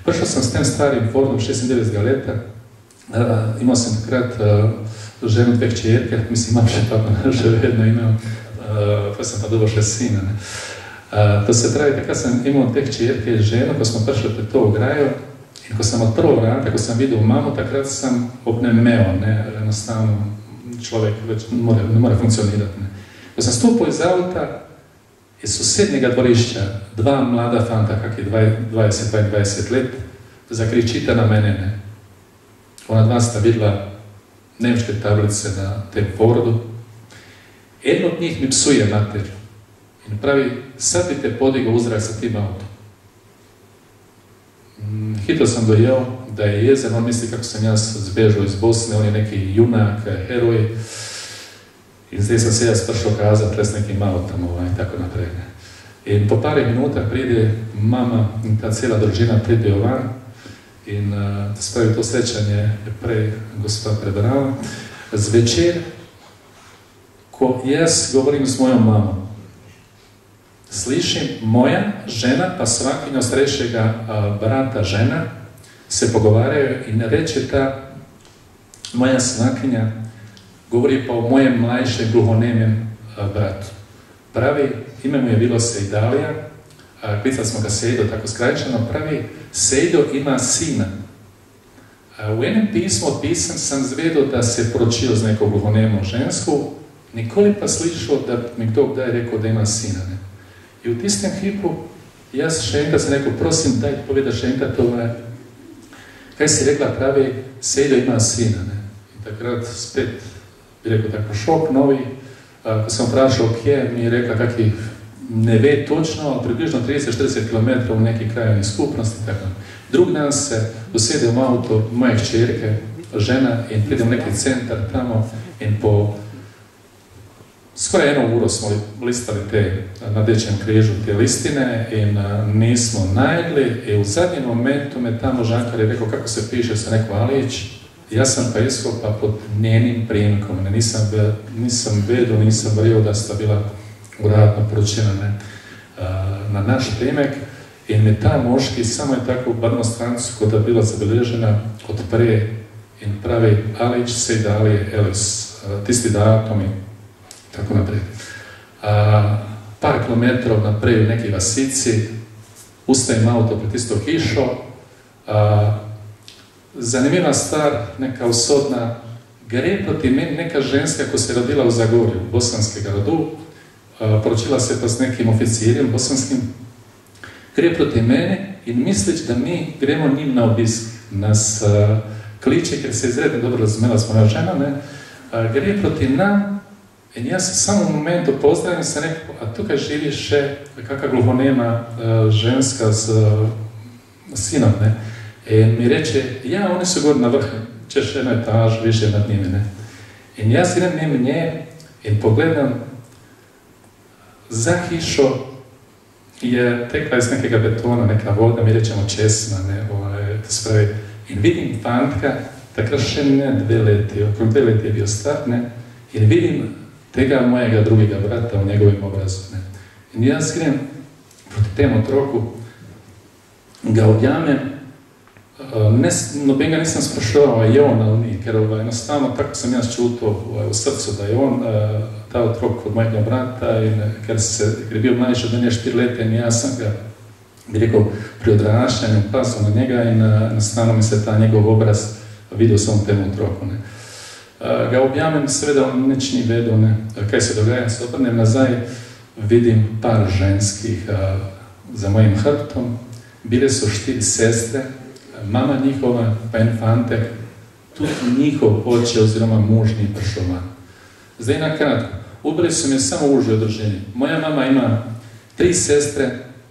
[SPEAKER 2] Prišel sem s tem starim Fordom 96. leta, imel sem takrat ženo 2 čerke, mislim, imam še pa že vedno imel, pa sem pa dobil še sina, ne. To se pravi, takrat sem imel 2 čerke ženo, ko smo prišli pred to ograjo in ko sem odprl vrata, ko sem videl mamo, takrat sem obnemel, ne, enostavno človek več ne more funkcionirati, ne. Ko sem stopil iz avta, iz sosednjega dvorišča 2 mlada fanta, kakih 20-22 let, zakričita na mene, ne. Ona 2 sta videla nemške tablice na tem Fordu. En od njih mi psuje mater in pravi, sad bi te podigao u zrak sa tim autom. Hitro sam dojel da je jezen, on misli kako sam ja zbežao iz Bosne, on je neki junak, heroj. In zdaj sem se jaz prišel kazati s nekim autom in tako naprej. In po pari minutah pride mama in ta cela družina pride van in spravi to srečanje je prej gospa prebrala. Zvečer, ko jaz govorim s mojom mamom, slišim moja žena pa svakinja starejšega brata žena se pogovarjaju in reče ta moja svakinja, govori pa o mojem mlajšem gluhonemem bratu. Pravi, ime mu je bilo Sejdalija, klicali smo ga Sejdo, tako skrajčano, pravi, Sejdo ima sina. V enem pismu odpisan sam zvedel da se poročil z neko gluhonemo žensko, nikoli pa slišal, da mi kdo kdaj rekel, da ima sina. Ne? I v tistem hipu, jaz še enkrat sem rekel, prosim, daj poveda še enkrat to, kaj si rekla, pravi, Sejdo ima sina. Ne? In takrat spet bi rekel tako šok novi, ko sem vprašal, kje, mi je rekla, kakih ne ve točno, približno 30-40 km v neki krajovni skupnosti. Tako. Drug dan se usede v avto moje hčerke, žena, in pride v neki centar tamo in po skoraj 1 uro smo listali te na Rdečem križu te listine in nismo najdli i u zadnjem momentu me tamo Žankar je rekao kako se piše, sam rekao Alić, ja sam pa iskao pa pod njenim primkom, nisam vedo, nisam vrio da sta bila uradno poručena na naš primek in me ta moški samo je tako barno strancu kod da bila zabeležena od pre in pravi Alić Sejdalije Elis, tisti datumi, tako naprej. Par kilometrov naprej u neki vasici Ustajem auto pred isto kišo. Zanimljiva stvar, neka usodna, gre proti meni neka ženska, ko se je rodila v Zagorju, bosanskega rodu, poročila se pa s nekim oficirjem bosanskim, gre proti meni in mislič, da mi gremo njim na obisk. Nas kliče, ker se je izredno dobro razumela s moja žena, ne, gre proti nam in jaz se samo v momentu pozdravim in sem rekel, a tukaj živi še kakva gluhonema ženska s sinom, ne. In mi reče, ja, oni su gor na vrhu, češ jednu etažu više nad njimi, ne. In jaz idem mimo nje in pogledam, za hišo je tekla iz nekega betona, neka voda, mi rečemo česna, ne, to spravi. In vidim fantka, takrat še ne 2 leti, okrog 2 leti je bio star, ne, in vidim tega mojega drugega brata u njegovim obrazu, ne. In jaz grem proti temu otroku, ga objamem, noben ga nisam sprašovao, je on ali nije, ker enostavno tako sam jaz čuto u srcu da je on ta otrok od mojega brata, in ker je bio mladić od mene 4 leta i ja sam ga, bi rekao, pri odraštanju pazio na njega i enostavno mi se ta njegov obraz vidio sam u temu otroku, ne. Ga objamem sve da on neč ni vedo, ne, kaj se dogaja, se obrnem nazaj, vidim par ženskih za mojim hrbtom, bile su 4 sestre, mama njihova, pa en fantek, tudi njihov oče oziroma muž ni prišel van. Zdaj na kratko, ubrali su me samo uže odruženje. Moja mama ima 3 sestre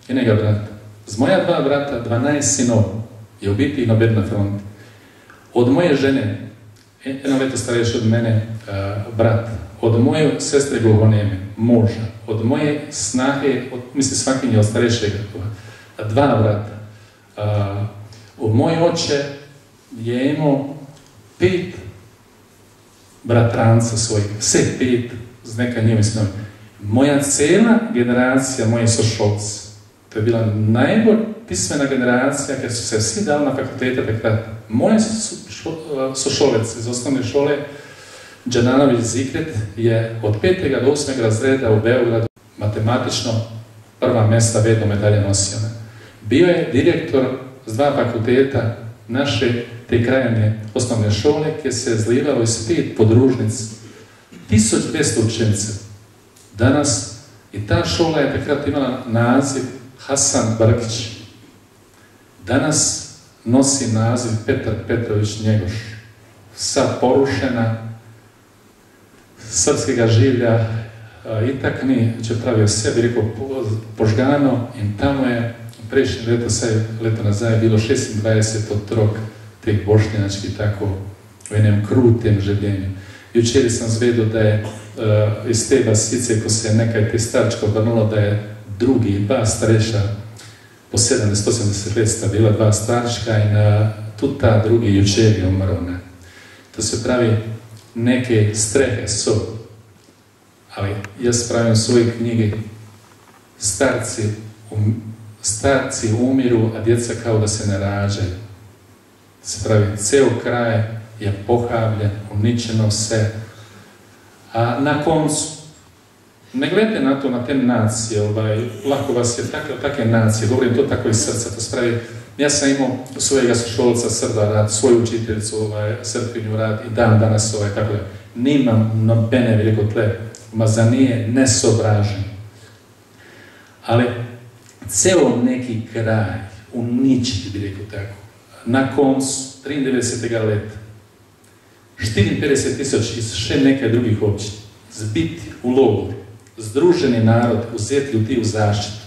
[SPEAKER 2] i njega brata. Z moja 2 brata, 12 sinov je u biti noben na fronti. Od moje žene, jedno leto starejši od mene, brat, od moje sestre gluhoneme, muža, od moje snahe, misli svakinje od starejšeg, 2 brata. Moj oče je imao 5 bratranca svojih, sve 5, z neka njima sinovi. Moja cela generacija, moji sošolci, to je bila najbolj pismena generacija, ker su se svi dali na fakultete takrat. Moji sošolec iz osnovne škole, Đananović Zikret, je od 5. do 8. razreda u Beogradu matematično prva mjesta vedno medalje nosio. Bio je direktor s 2 fakulteta naše te krajane osnovne škole, gdje se zlivalo iz 5 podružnic, 1200 učenica. Danas i ta škola je takrat imala naziv Hasan Brkić. Danas nosi naziv Petar Petrović Njegoš. Sad porušena, srpskega življa, itakni, će pravio sebi, rekao, požgano, in tamo je prejšnje leto nazaj je bilo 26 otrok teh bošnjačkih tako u jednom krutem življenju. Jučer sam zvedo da je iz te vasice, ko se je nekaj te starčka obrnulo, da je drugi, 2 starejša, po 70-80 let sta bila 2 starčka in tudi ta drugi jučer je umrl. To se pravi, neke strehe su, ali jaz pravim u svojoj knjigi, starci umiru, a djeca kao da se ne rađaju. Se pravi, ceo kraj je pohabljen, uničeno se, a na koncu, ne gledajte na to, na te nacije, lako vas je takve nacije, govorim to tako iz srca, to se pravi, ja sam imao svojega soškolca Srba rad, svoju učiteljicu Srpinju rad i dan danas tako da, nimam nobene, bi rekao tle, mazanije, nesobražen. Ali, ceo neki kraj uničiti, bi rekao tako. Na koncu 93. leta 54.000 iz še nekaj drugih općina zbiti u logor, združeni narod uzeti u zaštitu.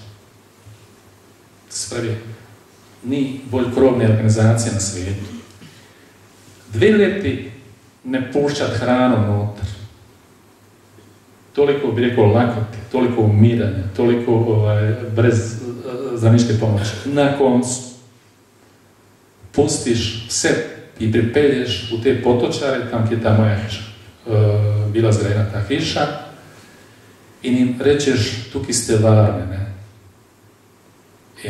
[SPEAKER 2] Spravi, ni bolj krovne organizacije na svijetu. 2 leti ne pušćat hranu unutar. Toliko, bi rekao, lakote, toliko umiranja, toliko brez zaniške pomoći. Na koncu pustiš sve i pripelješ u te potočare, tam je ta moja bila zgrajena ta hiša, i im rečeš, tuki ste varne, ne? I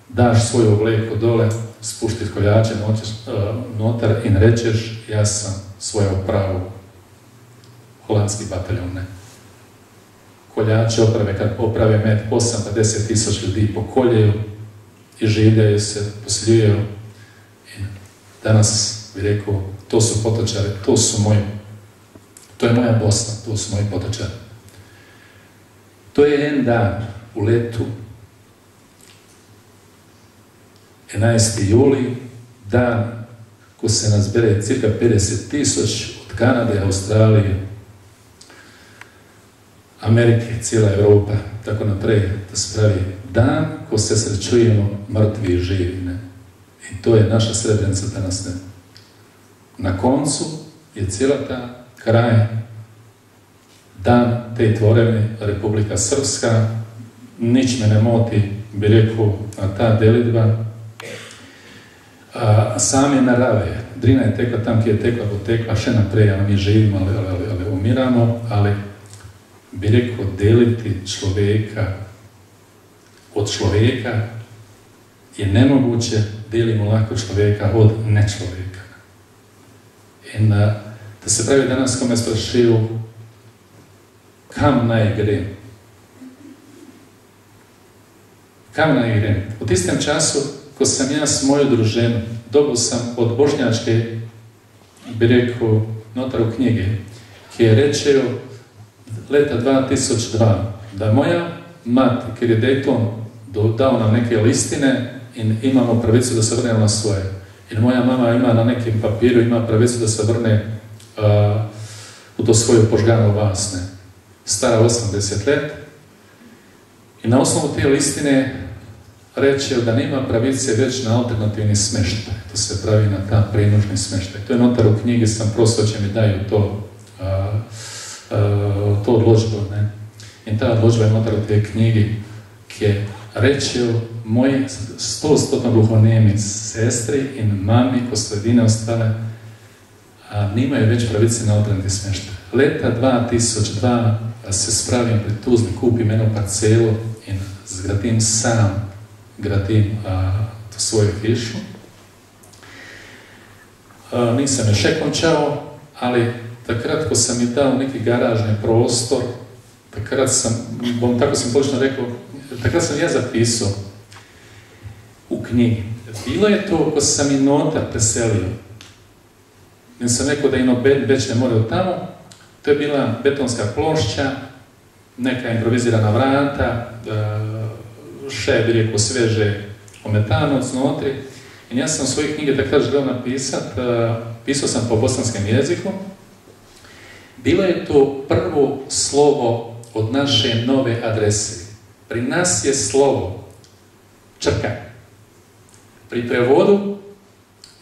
[SPEAKER 2] daš svoju obleko dole, spuštiš koljače notar i rečeš, ja sam svoje pravu holandski bataljon, ne? Koljače oprave, kad oprave med 8-10 000 ljudi pokoljeju, i življaju se, poseljuju. Danas bih rekao, to su potočari, to je moja Bosna, to su moji potočari. To je jedan dan u letu, 11. juli, dan ko se nas bere cirka 50.000 od Kanade, Australije, Amerike, cijela Evropa, tako naprej, da se pravi dan ko se srećujemo mrtvi i živi. Ne? I to je naša Srebrenica danas. Ne? Na koncu je cijela ta kraj, dan te tvorevne Republika Srpska, nič me ne moti, bi rekao, ta delitba. Same narave, Drina je tekla tam kje je tekla, bo tekla še naprej, a mi živimo, ali umiramo, ali bi rekao, deliti človeka od človeka je nemoguće, delimo lako človeka od nečloveka. In da se pravi danas, ko me sprašil, kam naj grem? Kam naj grem? V tistem času, ko sam jaz moju družinu dobil sam od bošnjačke, bi rekel, notar u knjige, ki je rečeo leta 2002, da moja mati, ker je Dayton dao nam neke listine in imamo pravicu da se vrnemo na svoje. I moja mama ima na nekim papiru, ima pravicu da se vrne u to svoju požganu vasne. Stara 80 let. I na osnovu te listine reče da nema pravice već na alternativni smještaj. To se pravi na ta prinužni smještaj. To je notar u knjigi, sam prosto će mi daju to odložbo. Ne? In ta odložba je notar u te knjigi, kje rečejo moji 100% gluhonemi sestri in mami, ko so edine ostale, nimajo več pravice na alternativni smještaj. Leta 2002 se spravim pri Tuzli, kupim eno parcelo in zgradim sam, to svoju hišu. Nisam još še končao, ali takrat, ko sam mi dao neki garažni prostor, takrat sam, tako sam točno rekao, takrat sam ja zapisao u knjigi. Bilo je to, ko sam i notar preselio. Ja sam rekao da ino već ne moraju tamo. To je bila betonska plošća, neka improvizirana vrata, še bi rekao sveže ometanac notri. I ja sam svoje knjige takrat želeo napisati, pisao sam po bosanskom jeziku. Bilo je to prvo slovo od naše nove adrese. Pri nas je slovo črka. Pri prevodu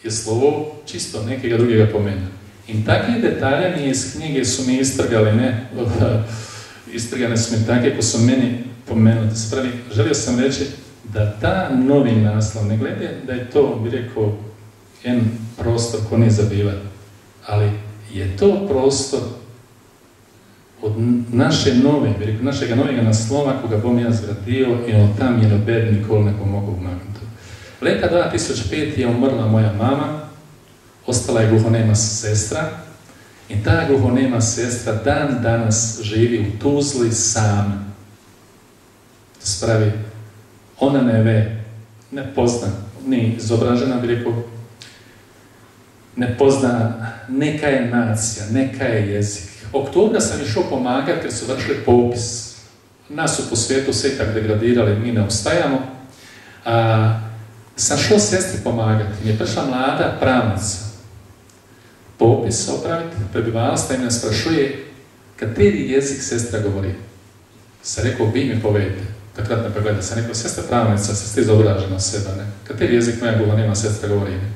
[SPEAKER 2] je slovo čisto nekega drugega pomena. In takve detalje mi iz knjige su mi istrgali, ne, istrgane su mi takve ko su meni pomenuti. Spravi, želio sam reći da ta novi naslov, ne glede da je to, bi rekao, jedan prostor ko nije zabivan, ali je to prostor od naše nove, bi rekao, našega novega naslova koga bom ja zgradio i od tam je nobed nikoli ne pomogao maknuti. Leta 2005 je umrla moja mama, ostala je gluhonema sestra i ta gluhonema sestra dan danas živi u Tuzli sama. Spravi, ona ne pozna, ni izobražena, bi rekao, ne pozna, neka je nacija, neka je jezik. Oktobra sam išao pomagati jer su vršili popis. Nas su po svijetu sve tak degradirali, mi ne obstajamo. Sam šao sestri pomagati. Mi je prišla mlada pravnica. Popis opraviti prebivalstva i me sprašuje kateri jezik sestra govori. Sam rekao, vi mi povedite. Takrat me pregleda. Sam rekao, sestra pravnica, sestra izobražena seba. Ne? Kateri jezik moja gluhonema sestra govori? Ne?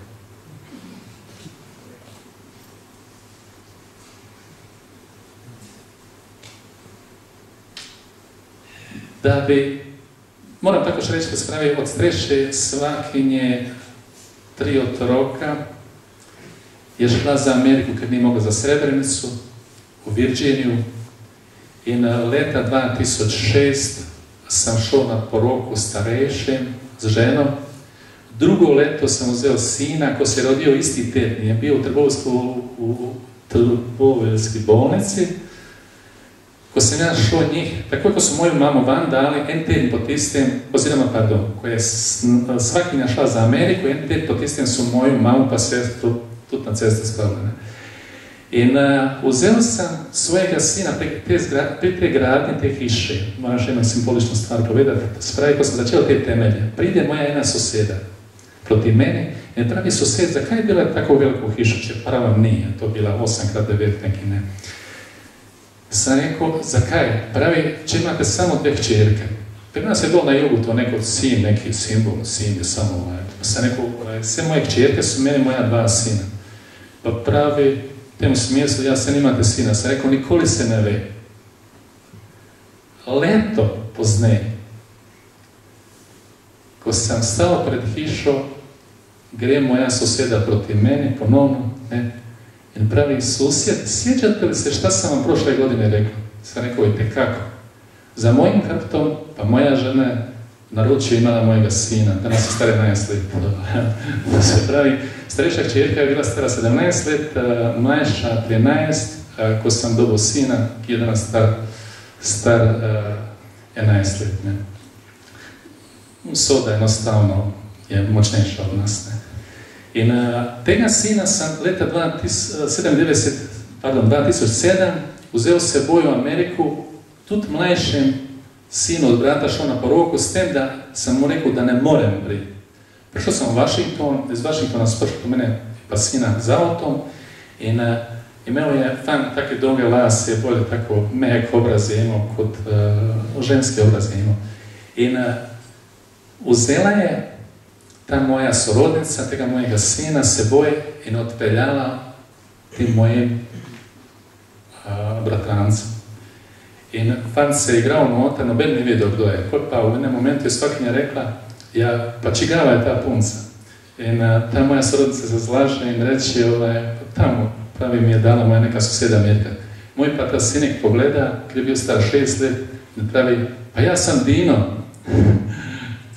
[SPEAKER 2] Da bi, moram tako što reći, da se pravi od streše svakinje 3 otroka je šla za Ameriku kad nije mogla za Srebrenicu, u Virginiju i na leta 2006 sam šao na poroku starejšem s ženom. Drugo leto sam uzeo sina ko se rodio isti teden, je bio u Trboveljskoj bolnici, ko sam ja šao njih, tako ko su moju mamu van dali, en teden po tistem, oziroma, pardon, ko je svakinja šla za Ameriku, en teden po tistem su moju mamu pa sestru tudi na cestu spravljene. In vzel sam svojega sina pri te gradnje te hiše, moram še jednu simboličnu stvar povedati, spravi, ko sam začel te temelje, pride moja jedna soseda proti meni in pravi sosed, zakaj je bila tako veliku hišu, če prava nije, to bila 8x9 neki ne. Sam rekao, zakaj? Pravi, če imate samo dve kćerke. Pri nas je dol na jugu to neko sin, neki simbol, sin je samo sam rekao, sve moje kćerke su meni moja dva sina. Pa pravi, temu smijesu, ja sam imate sina. Sam rekao, nikoli se ne ve. Leto poznej, ko sam stao pred hišo, gre moja soseda proti meni, ponovno, ne, i pravi susjed, sjećate li se šta sam vam prošle godine rekao? Sam rekao, itekako. Za mojim hrbtom, pa moja žena naručio imala mojega sina, danas je stara 11 let. Da se pravi, starejša kćerka je bila stara 17 let, mlajša 13, ko sam dobio sina, jedan star 11 let. Ne. Soda jednostavno je moćnejša od nas. Ne. In tega sina sam leta 2007 vzel s seboj v Ameriku, tudi mlajšem sinu od brata šel na poroko, s tem, da sam mu rekel, da ne morem priti. Prišel sam u Washington, iz Washingtona spršel do mene pa sina z autom in imel je fan take dolge lase, bolje tako mehek obraz je imao, kot ženski obraz je imao. In vzela je ta moja sorodnica, tega mojega sina seboj in odpeljala tim mojim bratrancem. In fant se je igral nota, noben ne vedel kdo je. Pa v enem momentu je svakinja rekla, ja, pa čigava je ta punca. In ta moja sorodnica se zlaže in reče, tamo, pravi mi je dala moja neka soseda Mirka. Moj pa ta sinek pogleda, ker je bil star 6 let, in pravi, pa ja sam Dino.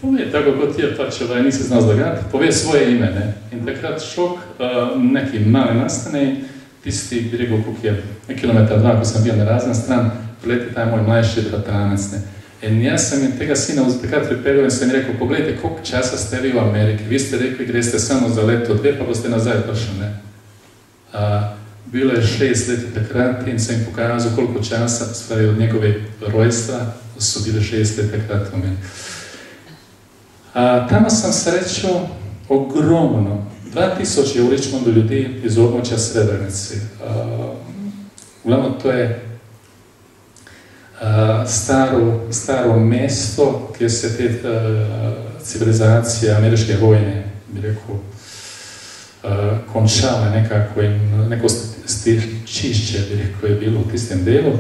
[SPEAKER 2] Pove, tako kot je, pač nisi znal zlagati, pove svoje ime, ne. In takrat šok, neki mali nastane, tisti, bi rekel, koliko je, kilometar 2, ko sam bil na razne stran, prileti taj moj mlajši bratranec, ne. In jaz sem in tega sina takrat pripeljal in sem rekel, pogledajte, koliko časa ste vi v Ameriki, vi ste rekli, greste samo za leto, 2, pa boste nazaj prišli, ne. Bilo je 6 let takrat in sem jim pokazal, koliko časa, spravi od njegove rojstva, so bile 6 let takrat v meni. Tamo sam srečao ogromno, 2000 je u Richmondu ljudi iz območja Srebrenice. Uglavnom to je staro mesto gdje se te civilizacije američke vojne, bi rekao, končale nekako i neko stičišće, bi rekao, je bilo u tistem delu.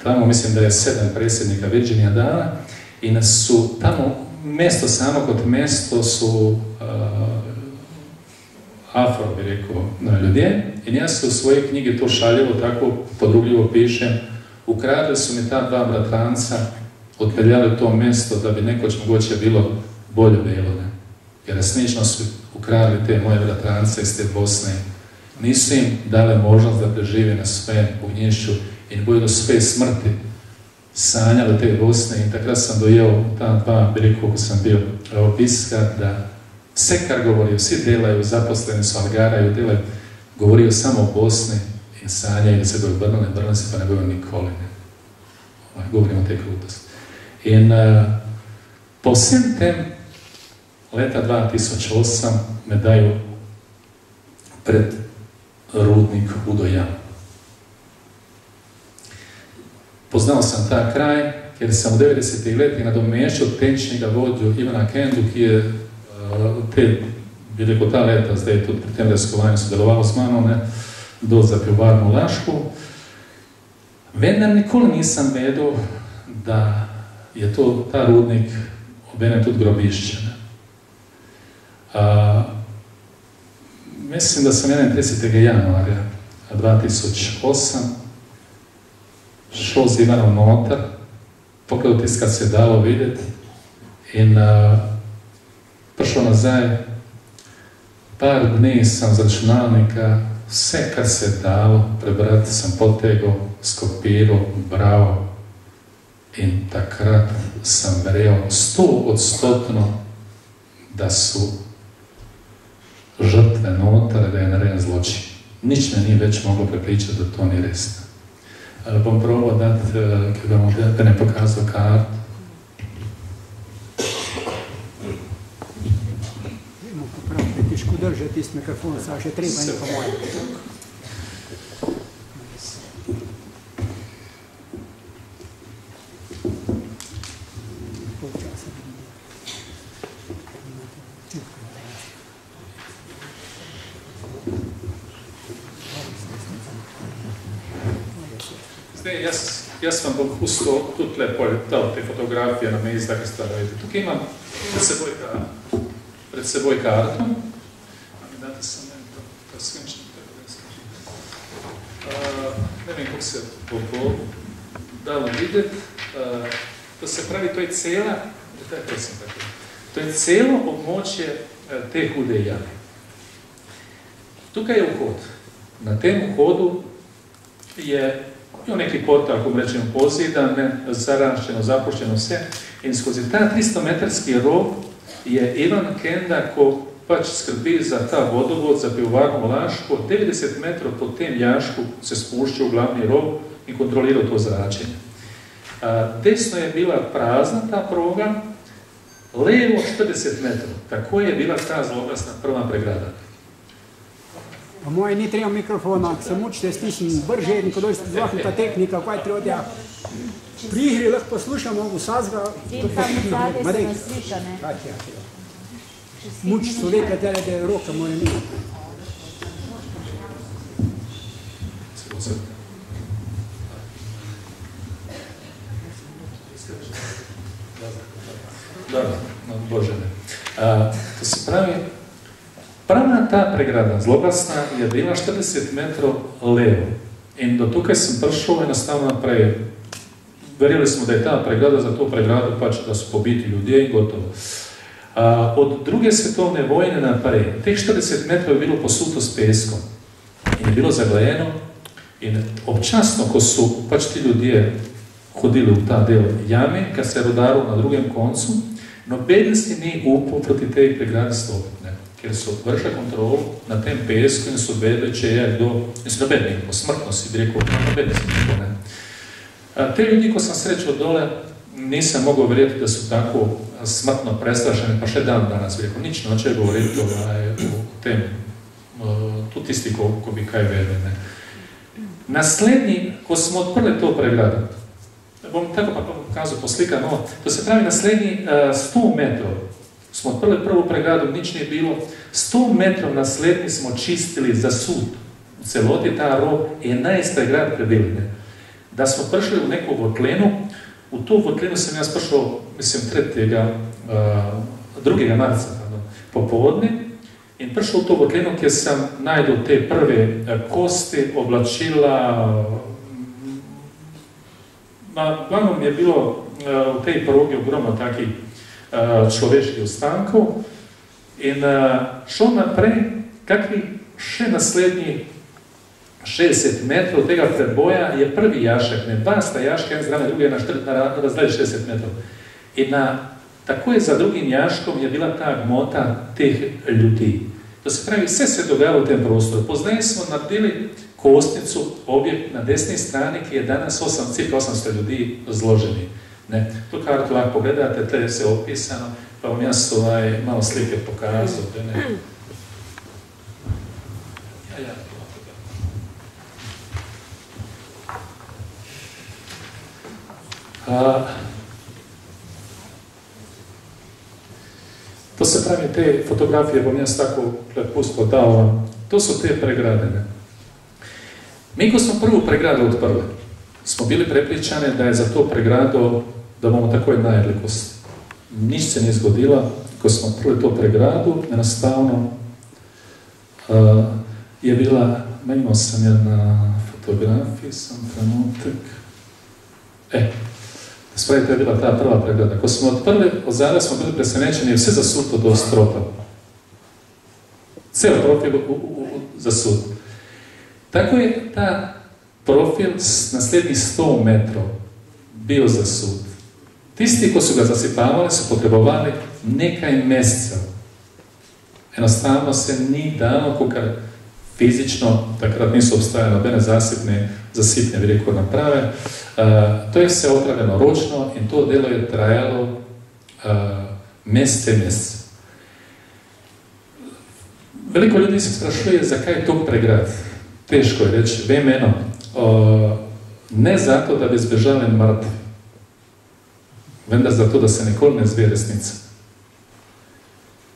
[SPEAKER 2] Tamo mislim da je 7 predsjednika Virginija dala i su tamo mesto samo kot mesto su afro, bi rekao, ljudje. I ja se u svojoj knjigi to šaljivo, tako podrugljivo pišem. Ukradli su mi ta dva bratranca, odpeljali to mesto da bi nekoć mogoće bilo bolje bilo. Ne? Jer slično su ukradli te moje bratrance iz te Bosne. Nisu im dali možnost da prežive na svojem ognjišću i ne boju do sve smrti sanjali te Bosne i takrat sam dojeo ta dva, bi rekao, ko sam bio opiska, da sekar govorio, svi delaju, zaposleni su, algaraju, delaju, govorio samo o Bosni i sanjaju da se boju brnuli se pa ne boju nikoli. Ne. Govorimo o te krutosti. In po svim tem leta 2008 me daju pred rudnik Udojan. Poznao sam ta kraj, jer sam u 90. letih nadomješćao tenčnjega vođu Ivana Kendu, ki je bi rekao ta leta, zdaj je tudi pri tem raskovanju sodeloval s mano, ne, do za pivovarno Lašku. Vendar nikoli nisam vedel, da je to ta rudnik obenem tudi grobišče. Mislim, da sam 31. januarja 2008 šel z Ivanom noter, pogledal tist, kad se je dalo videti in prišel nazaj. Par dni sam z računalnika vse, kar se je dalo prebrati, sem potegal, skopiral, bral in takrat sem verjel 100%, da su žrtve noter, da je narejen zločin. Nič me ni več moglo prepričati, da to ni resno. Bom probal dati, ki vam da ne pokazal karto.
[SPEAKER 3] Vemo popraviti, težko držati tisti mikrofon, saj še treba in po mojem.
[SPEAKER 2] Zdaj, jaz vam bom pustil tudi lepo te fotografije na mezi, da ste vidite. Tukaj imam pred seboj karto. Date samo to svinčnik, tako da skažem. Ne vem, kako se bo dalo videti. To se pravi, to je cela, to je celo območje te hude jame. Tukaj je vhod. Na tem vhodu je neki portal, ko rečemo pozidan, zaraščeno, zapuščeno vse. In skozi ta 300-metrski rov je Ivan Kenda, ko pač skrbi za ta vodovod, za pivovarno Laško, 90 metrov po tem jašku se spušča v glavni rov in kontrolira to zračenje. Desno je bila prazna ta proga, levo 40 metrov. Tako je bila ta zloglasna prva pregrada.
[SPEAKER 3] Po moje ni treba mikrofona, se mučite stisnim brže, in ko dojste zvahni ta tehnika, kaj treba tja. Pri igri lahko poslušamo vsazga.
[SPEAKER 4] In tam zadaj se nas sliša, ne?
[SPEAKER 3] Muč človeka tele, da je roka mora imeti.
[SPEAKER 2] Dobro, Bože ne. To se pravi, prva ta pregrada, zloglasna, je bila 40 metrov levo. In do tukaj sem prišel enostavno naprej. Verjeli smo, da je ta pregrada za to pregrado, pač, da so pobiti ljudje in gotovo. Od druge svetovne vojne naprej, teh 40 metrov je bilo posuto s peskom. In je bilo zaglajeno. In občasno, ko so pač ti ljudje hodili v ta del jame, kar se je rodaril na drugem koncu, noben si ni upal proti tej pregradi stopiti. Ker so vršili kontrol na tem pesku in so vedeli, če je kdo, in so noben nekako smrtno si bi rekel, noben si nekako ne. Te ljudi, ko sem srečal dole, nisem mogel verjeti, da so tako smrtno prestrašeni, pa še dan danes bi rekel, nič noče govoriti o tem, tudi tisti, ko bi kaj vedeli. Naslednji, ko smo odprli to pregrado, bom tako pa pokazal poslika, no, to se pravi naslednji 100 metrov, smo odprli prvo pregrado, nič ni bilo. 100 metrov naslednji smo čistili za sud. V celoti ta rov 11 pregrad prebili. Da smo prišli v neko votlenu, v to votlenu sem jaz prišel, mislim, 2. marca popoldne in prišel v to votlenu, kjer sem najdel te prve kosti, oblačila. Glavnom je bilo v tej progi ogromno takih človeških ostankov in šel naprej, kakvi še naslednji 60 metrov tega preboja je prvi jašek, ne, dva sta jaška, en zraven, drugi je na razdalji 60 metrov. In takoj za drugim jaškom je bila ta gmota teh ljudi. To se pravi, vse se je dogajalo v tem prostoru. Pozdaj smo naredili kostnicu, objekt na desni strani, ki je danes cirka 800 ljudi zloženi. To karto lahko pogledate, tle je vse opisano, pa vam jaz malo slike pokazal. To se pravi, te fotografije bom jaz tako pusto dal, to so te pregrade. Mi, ko smo prvo pregrado odprli, smo bili prepričani, da je za to pregrado, da bomo takoj najedli kosti. Nič se ni zgodilo, ko smo odprli to pregrado, enostavno je bila, imel sem je na fotografiji, sem trenutek, spravi, to je bila ta prva pregrada. Ko smo odprli, od zadaj smo bili presenečeni, vse zasuto do stropa. Cel trop je zasut. Tako je ta profil na slijednih 100 metrov bio za sud. Tisti ko su ga zasipavali su potrebovali nekaj mjeseca. Jednostavno se ni dano kukar fizično, takrat nisu obstajale nobene zasipne bi rekao naprave. To je se opravljeno ročno in to delo je trajalo mjesece. Veliko ljudi se sprašuje zakaj to pregrad. Teško je reći, vem eno, ne zato da bi zbežali mrtvi, vendar zato da se nikoli ne zve resnica.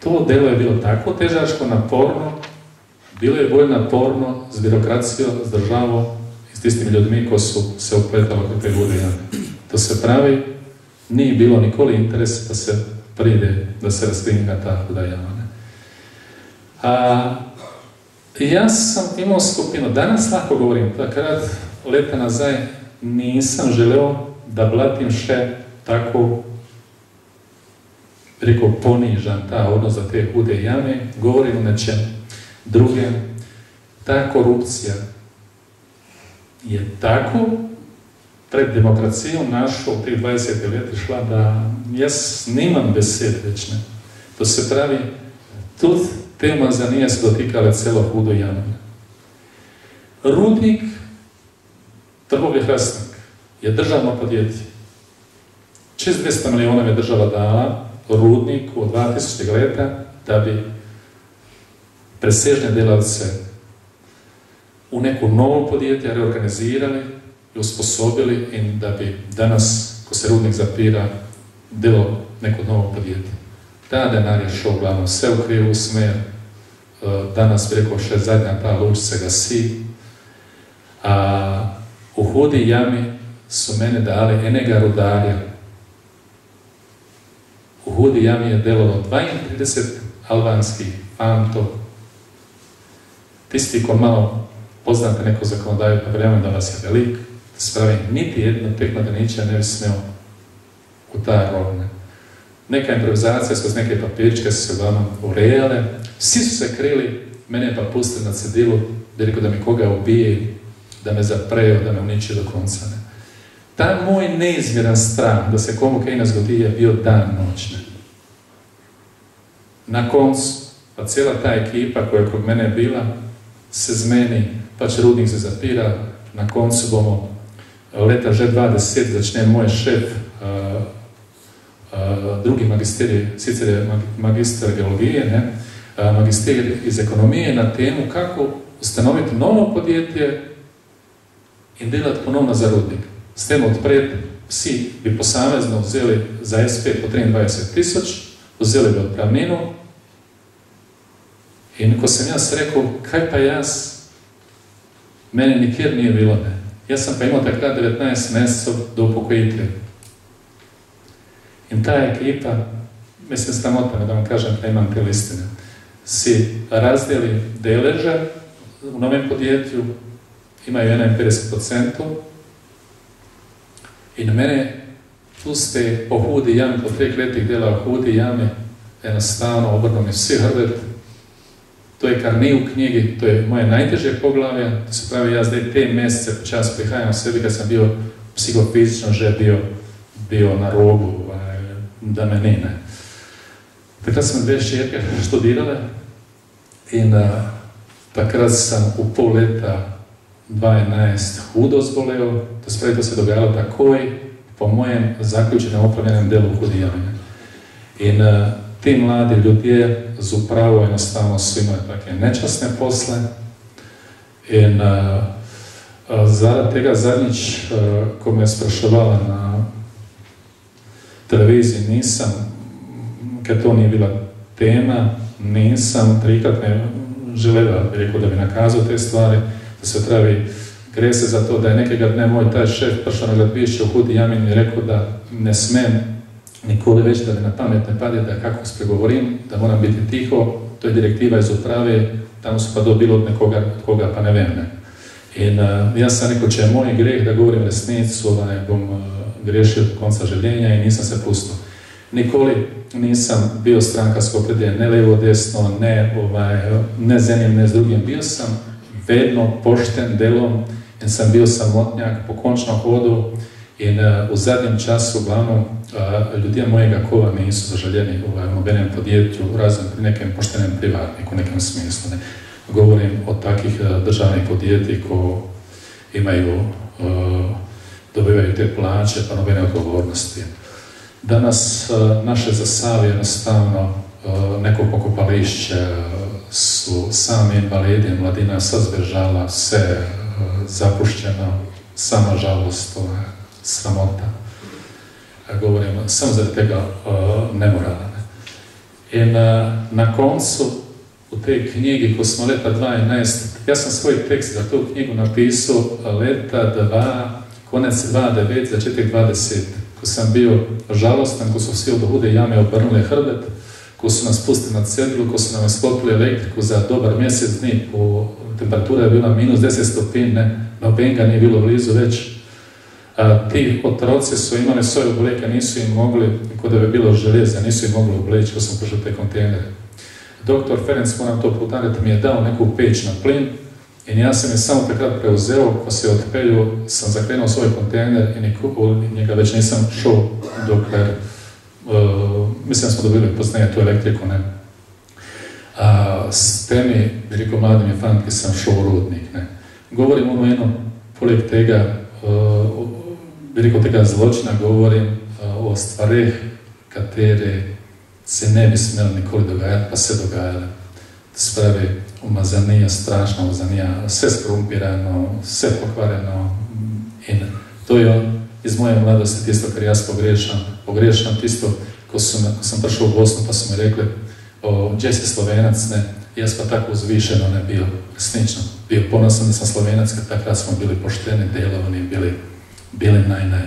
[SPEAKER 2] To delo je bilo tako težaško, naporno, bilo je bolj naporno z birokracijo, z državo in s tistimi ljudmi, ko su se upletali oko te Hude jame. To se pravi, nije bilo nikoli interes da se pride, da se razkringa ta Huda jama. Ja sam imao skupinu, danas lahko govorim, takrat leta nazaj nisam želeo da blatim še tako, rekel, ponižan ta odnos za te Hude jame, govorim o nečem drugem. Ta korupcija je tako pred demokracijom našo v teh 20 let šla, da jaz nimam besed večne. To se pravi, tudi te umazanije se dotikale celo Hudo jamo. Rudnik Trbovlje Hrastnik je državno podjetje. Čez 200 milijona je država dala rudniku od 2000 leta da bi presežne delavce u neku novo podjetje reorganizirali i usposobili in da bi danas, ko se rudnik zapira, bilo neko novo podjetje. Ta denar je šao uglavnom sve u krivu smer, danas bi rekao še zadnja ta luč se gasi, a u Hudi jami su mene dali enega rudarja. U Hudi jami je delovalo 32 albanskih fantov. Tisti ko malo poznate neko zakonodaju, pa vjerujem da vas je velik, da spravi niti jedno tek mladenića ne bi smio u ta rovne. Neka improvizacija skozi neke papirčke su se uglavnom urejale, svi su se krili, mene pa pustili na cedilu, da rekao da mi koga ubije, da me zapreo, da me uniči do konca. Ta moj neizmjeran strah da se komu kaj ne zgodi je bio dan noćne. Na koncu, pa cijela ta ekipa koja je kod mene bila, se zmeni, pa će rudnik se zapira, na koncu bomo leta že 20, začne moj šef, drugi magisterij, sicer je magister geologije, ne, magister iz ekonomije na temu kako ustanoviti novo podjetje in delati ponovno za rudnik. S tem odpred vsi bi posamezno vzeli za SP po 23.000, vzeli bi odpravninu in ko sam jaz rekel, kaj pa jaz, mene nikjer nije bilo, ne. Jaz sam pa imao takrat 19 mesecev do upokojitve. In ta ekipa, mislim sramota me da vam kažem da imam te listine, si razdjeli deleže u novem podjetju, imaju 51% i na mene puste po Hudi jami, po 3 letih dela o Hudi jami, enostavno obrno mi svi hrbet. To je kar ni u knjigi, to je moje najteže poglavlje, to se pravi ja zdaj te mesece počas prihajam sebi kad sam bio psihofizično že bio na robu, da me ne. Takrat sam 2 ščerke študirale in takrat sam u pol leta 2011 hudo zboleo, to se pravi to se dogajalo takoj po mojem zaključenom opravljenem delu u Hudi jami. In ti mladi ljudje z upravo jednostavno su imali take nečasne posle in zaradi tega zadnjič, ko me je spraševala na televiziji, nisam, ker to nije bila tema, nisam trikrat ne želela, rekao da bi nakazao te stvari, da se pravi, gre se za to da je nekega dne moj taj šef prišao na gradbišće u Hudi jami i rekao da ne smem nikoli već da mi na pamet ne pade da kako spregovorim, da moram biti tiho, to je direktiva iz uprave, tamo su pa dobilo od koga pa ne vem ne. In ja sam rekao, če je moj greh da govorim resnicu, bom grešio do konca življenja i nisam se pustio. Nikoli nisam bio strankarsko opredjeljen, ne levo, desno, ne z jednim, ne s drugim. Bio sam vedno, pošten delom in sem bil samotnjak po končnem hodu in v zadnjem času uglavnom ljudje mojega kova nisu zaželjeni v nobenem podjetju, razen pri nekem poštenem privatniku, v nekem smislu. Ne. Govorim o takih državnih podjetij, ko imaju, dobivaju te plaće, pa nobene odgovornosti. Danas naše Zasavje jednostavno neko pokopališće, su sami invalidi, mladina sad zbežala, sve zapušteno, sama žalost, sramota. Govorim, sam za tega nemoralne. In na koncu, u tej knjigi, ko smo leta 2011, ja sam svoj tekst za tu knjigu napisao leta 2, konec 2009, začetek 20, ko sam bio žalostan, ko su svi od hude jame obrnuli hrbet, ko su nas pustili na cedilu, ko su nam sklopili elektriku za dobar mjesec dni, temperatura je bila minus 10 stopinje, nobenga nije bilo blizu već. Ti otroci su imali svoje obleke, nisu im mogli, kod da bi bilo željeza, nisu im mogli obleći, ko sam prošao te kontejnere. Doktor Ferenc, moram to putaniti, mi je dao neku peć na plin i ja sam je samo takrat preuzeo, ko se otpelju, sam zakrenuo svoj kontejner i njega već nisam šao dokler, mislim da smo dobili poznanje tu elektriku, ne. S temi, bi rekao mladim je fantki, sam šao u rudnik, ne. Govorim ono jedno, poleg tega, bi rekao tega zločina, govorim o stvarih, katere se ne bi smjeli nikoli dogajati, pa se dogajale. Spravi umazanija, strašna umazanija, sve skorumpirano, sve pokvareno. I to je iz moje mladosti tisto, kar jaz pogrešam tisto, ko sam prišao u Bosnu, pa su mi rekli, gdje si Slovenac, ne, jaz pa tako uzvišeno ne bio, resnično, bio ponosan da sam Slovenac, kad takrat smo bili pošteni, delovni, bili naj.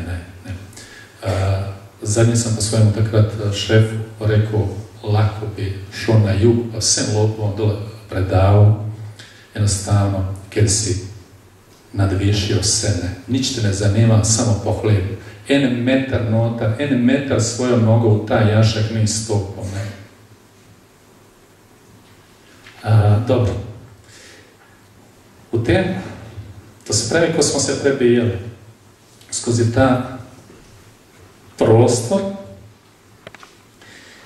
[SPEAKER 2] Zadnji sam po svojemu takrat šefu rekao, lako bi šao na jug, pa vsem lopovom dole predao, jednostavno, ker si nadvišio sebe. Nič te ne zanima, samo po hlebu. En metar notar, en metar svojom nogom u taj jašak ni stopom, ne. Dobro. U tem, to se pravi, ko smo se prebijali skozi ta prostor,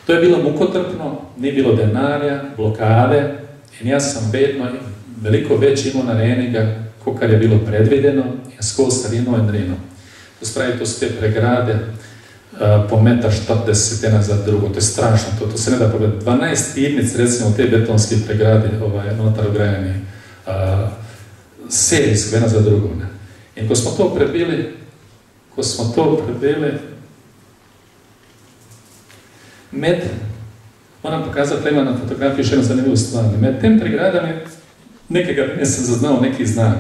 [SPEAKER 2] to je bilo mukotrpno, nije bilo denarja, blokade, in jaz sam vedno veliko več imao narejenega, kot kar je bilo predvideno, in skozi rino in rino. To se pravi, to su te pregrade po 1,40 jedna za drugo, to je strašno, to se ne da pogledati. 12 pivnic, recimo, u te betonske pregrade, notar ograjeni, serijsko, jedna za drugo. Ne? In ko smo to prebili, moram pokazati, ima na fotografiji še jednu zanimljivu stvar. Med tem pregradami nekega dne sam zaznao neki znak.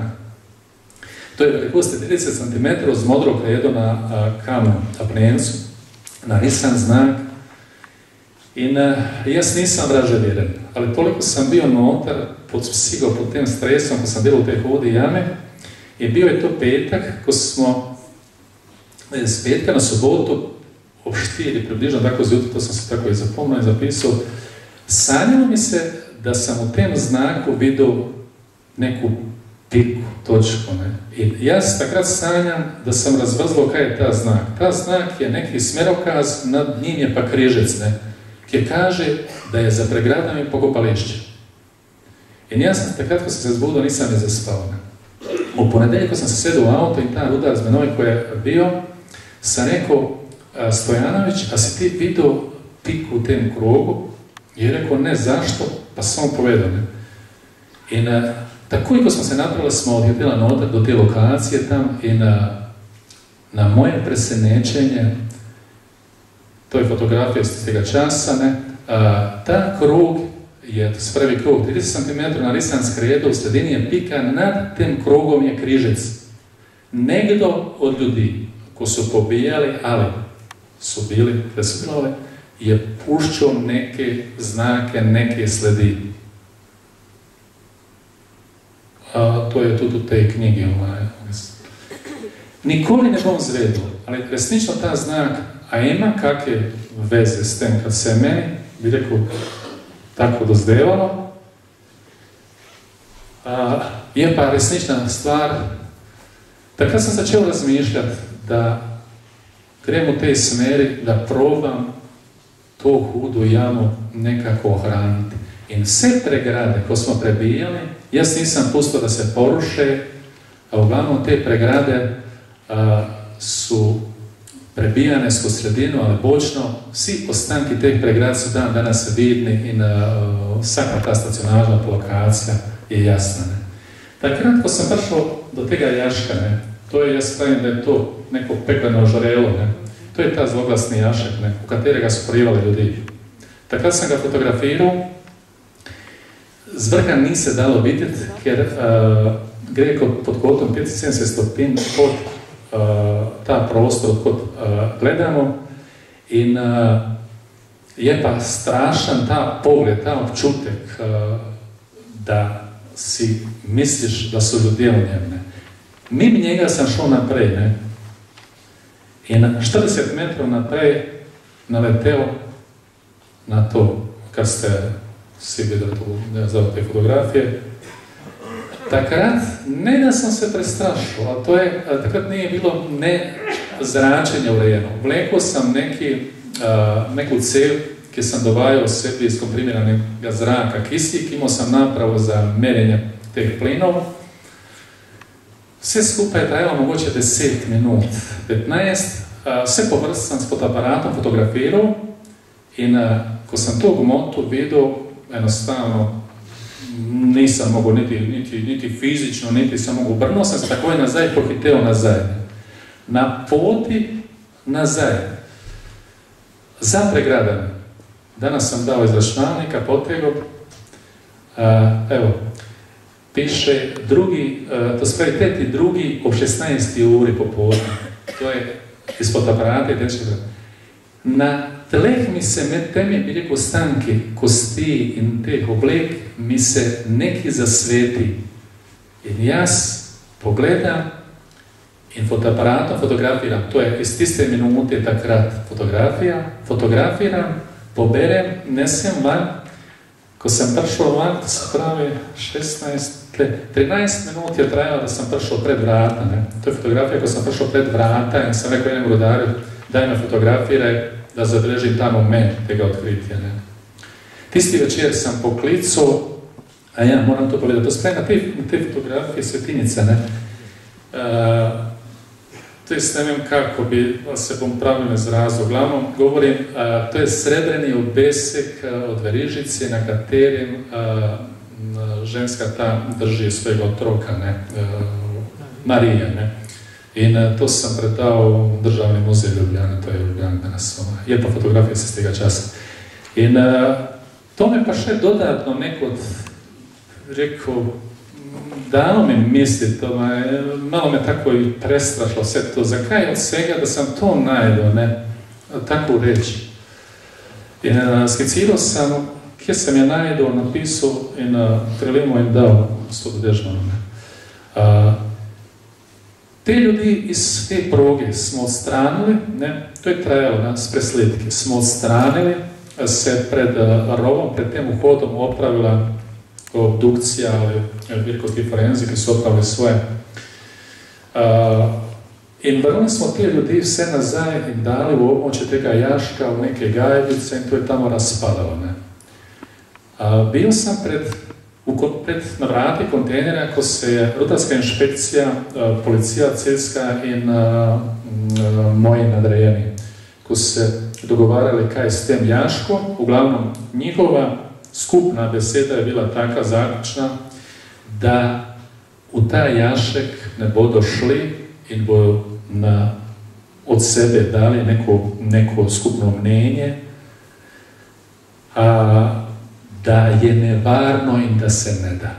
[SPEAKER 2] To je, rekao ste, 30 cm z modro kredo na kamnu apnencu, narisan znak. In jaz nisam vraževjeren, ali toliko sam bio notar, sigao pod tem stresom, ko sam bilo u te hodi jame, i bio je to petak, ko smo s petka na sobotu ob 4, približno tako zjutro, to sam se tako i zapomnio i zapisao, sanjalo mi se da sam u tem znaku vidio neku piku, točku, ne. I ja takrat sanjam da sam razvrzlo kaj je ta znak. Ta znak je neki smerokaz, nad njim je pa križec, ne, kje kaže da je za pregradami pokopališće. I ja sam takrat, ko sam se zbudio, nisam je zaspao, ne. U ponedeljku sam se sjedio u auto i ta udar s menoj koji je bio, sam rekao, Stojanović, a si ti vidio piku u tem krugu? I je rekao, ne, zašto? Pa sam povedao, ne. I tako ko smo se napravili, smo odjetila notar do te lokacije tam i na moje presenečenje, to je fotografija iz tega časa, ne, ta krug je, to se pravi krug, 30 cm narisan s kredo, u sredini je pika, nad tem krugom je križec. Negdo od ljudi, ko su pobijali, ali su bili presuplove, je pušćao neke znake, neke sledi. To je tudi u tej knjigi. Nikoli ne bom zvedel, ali resnično ta znak, a ima kakve veze s tem, kad se meni, bi rekel, tako dozdevalo. je pa resnična stvar, takrat sem začel razmišljati, da grem v tej smeri, da probam to hudo jamo nekako ohraniti. In vse pregrade, ko smo prebijali, jaz nisem pustil, da se poruše, a uglavnom te pregrade su prebijane skozi sredino ali bočno, vsi ostanki teh pregrad su dan danas vidni in vsaka ta stacionarna lokacija je jasna. Ne. Takrat, ko sem prišel do tega jaška, ne, to je, jaz pravim, da je to neko pekleno žarelo, ne, to je ta zloglasni jašek, ne, v katerega su porivali ljudi. Takrat sem ga fotografiral, z vrha ni se dalo videti, ker gre pod kotom 75 stopinj pod ta prostor, odkot gledamo, in je pa strašan ta pogled, ta občutek, da si misliš, da su ljudje v njem. Ne. Mimo njega sem šel naprej, ne, in 40 metrov naprej naletel na to, kar ste vsi videli za te fotografije. Takrat, ne da sem se prestrašil, takrat nije bilo ne zračenje urejeno. Vlekel sem neku cev, ki sem dovajal sebi iz komprimiranega zraka kisik, imel sem napravo za merjenje teh plinov. Vse skupaj je trajalo mogoče 10 minut, 15. Vse po vrst sem s fotoaparatom fotografiral in ko sem to gmoto videl, enostavno nisem mogel niti fizično, niti sem mogel obrnil, sem se takoj nazaj pohitev nazaj. Na poti nazaj. Za pregradami. Danes sem dal iz računalnika potego. Evo, piše drugi, to spravi 5.2. ob 16. uri popoldne. To je iz fotoaparata. Na tleh mi se med temi bili ostanki kosti in teh oblek mi se neki zasveti. In jaz pogledam in fotoaparatom fotografiram. To je iz tiste minute takrat fotografiram, poberem, nesem van. Ko sem prišel van, to se pravi 13 minut je trajalo, da sem prišel pred vrata. Ne. To je fotografija, ko sem prišel pred vrata in sem rekel enem rodarju, daj me fotografiraj, da zadržim ta moment tega odkritja. Ne. Tisti večer sem poklical, a ja, moram to povedati, to sprej na te fotografije Svetinice, ne. To je, ne vem kako bi se bom pravilno izrazil. Glavno govorim, to je srebrni obesek od verižice, na katerim ženska ta drži svojega otroka, ne, Marija, ne. In to sem predal v Državni muzej Ljubljane, to je Ljubljana danes. Je pa fotografija se z tega časa. In to me pa še dodatno neko, rekel, dalo mi misliti, malo me tako i prestrašilo vse to. Zakaj od svega, da sem to najdel, ne, tako reči. In skiciral sem, kje sem je najdel, napisal in prelimo in dal s to Dežmano. Te ljudi iz te proge smo odstranili, ne, to je trajalo s presledki, smo odstranili, se pred rovom, pred tem vhodom opravila obdukcija ali virkovski forenziki su opravili svoje. In vrnili smo te ljudi vse nazaj in dali v območje tega jaška v neke gajbice in to je tamo razpadalo. Ne. Bil sem na vrati kontejnera, ko se je rudarska inšpekcija, policija celska in moji nadrejeni, ko se dogovarjali kaj s tem jaškom, uglavnom njihova skupna beseda je bila taka zaključna, da v ta jašek ne bodo šli in bodo od sebe dali neko skupno mnenje, da je nevarno in da se ne da.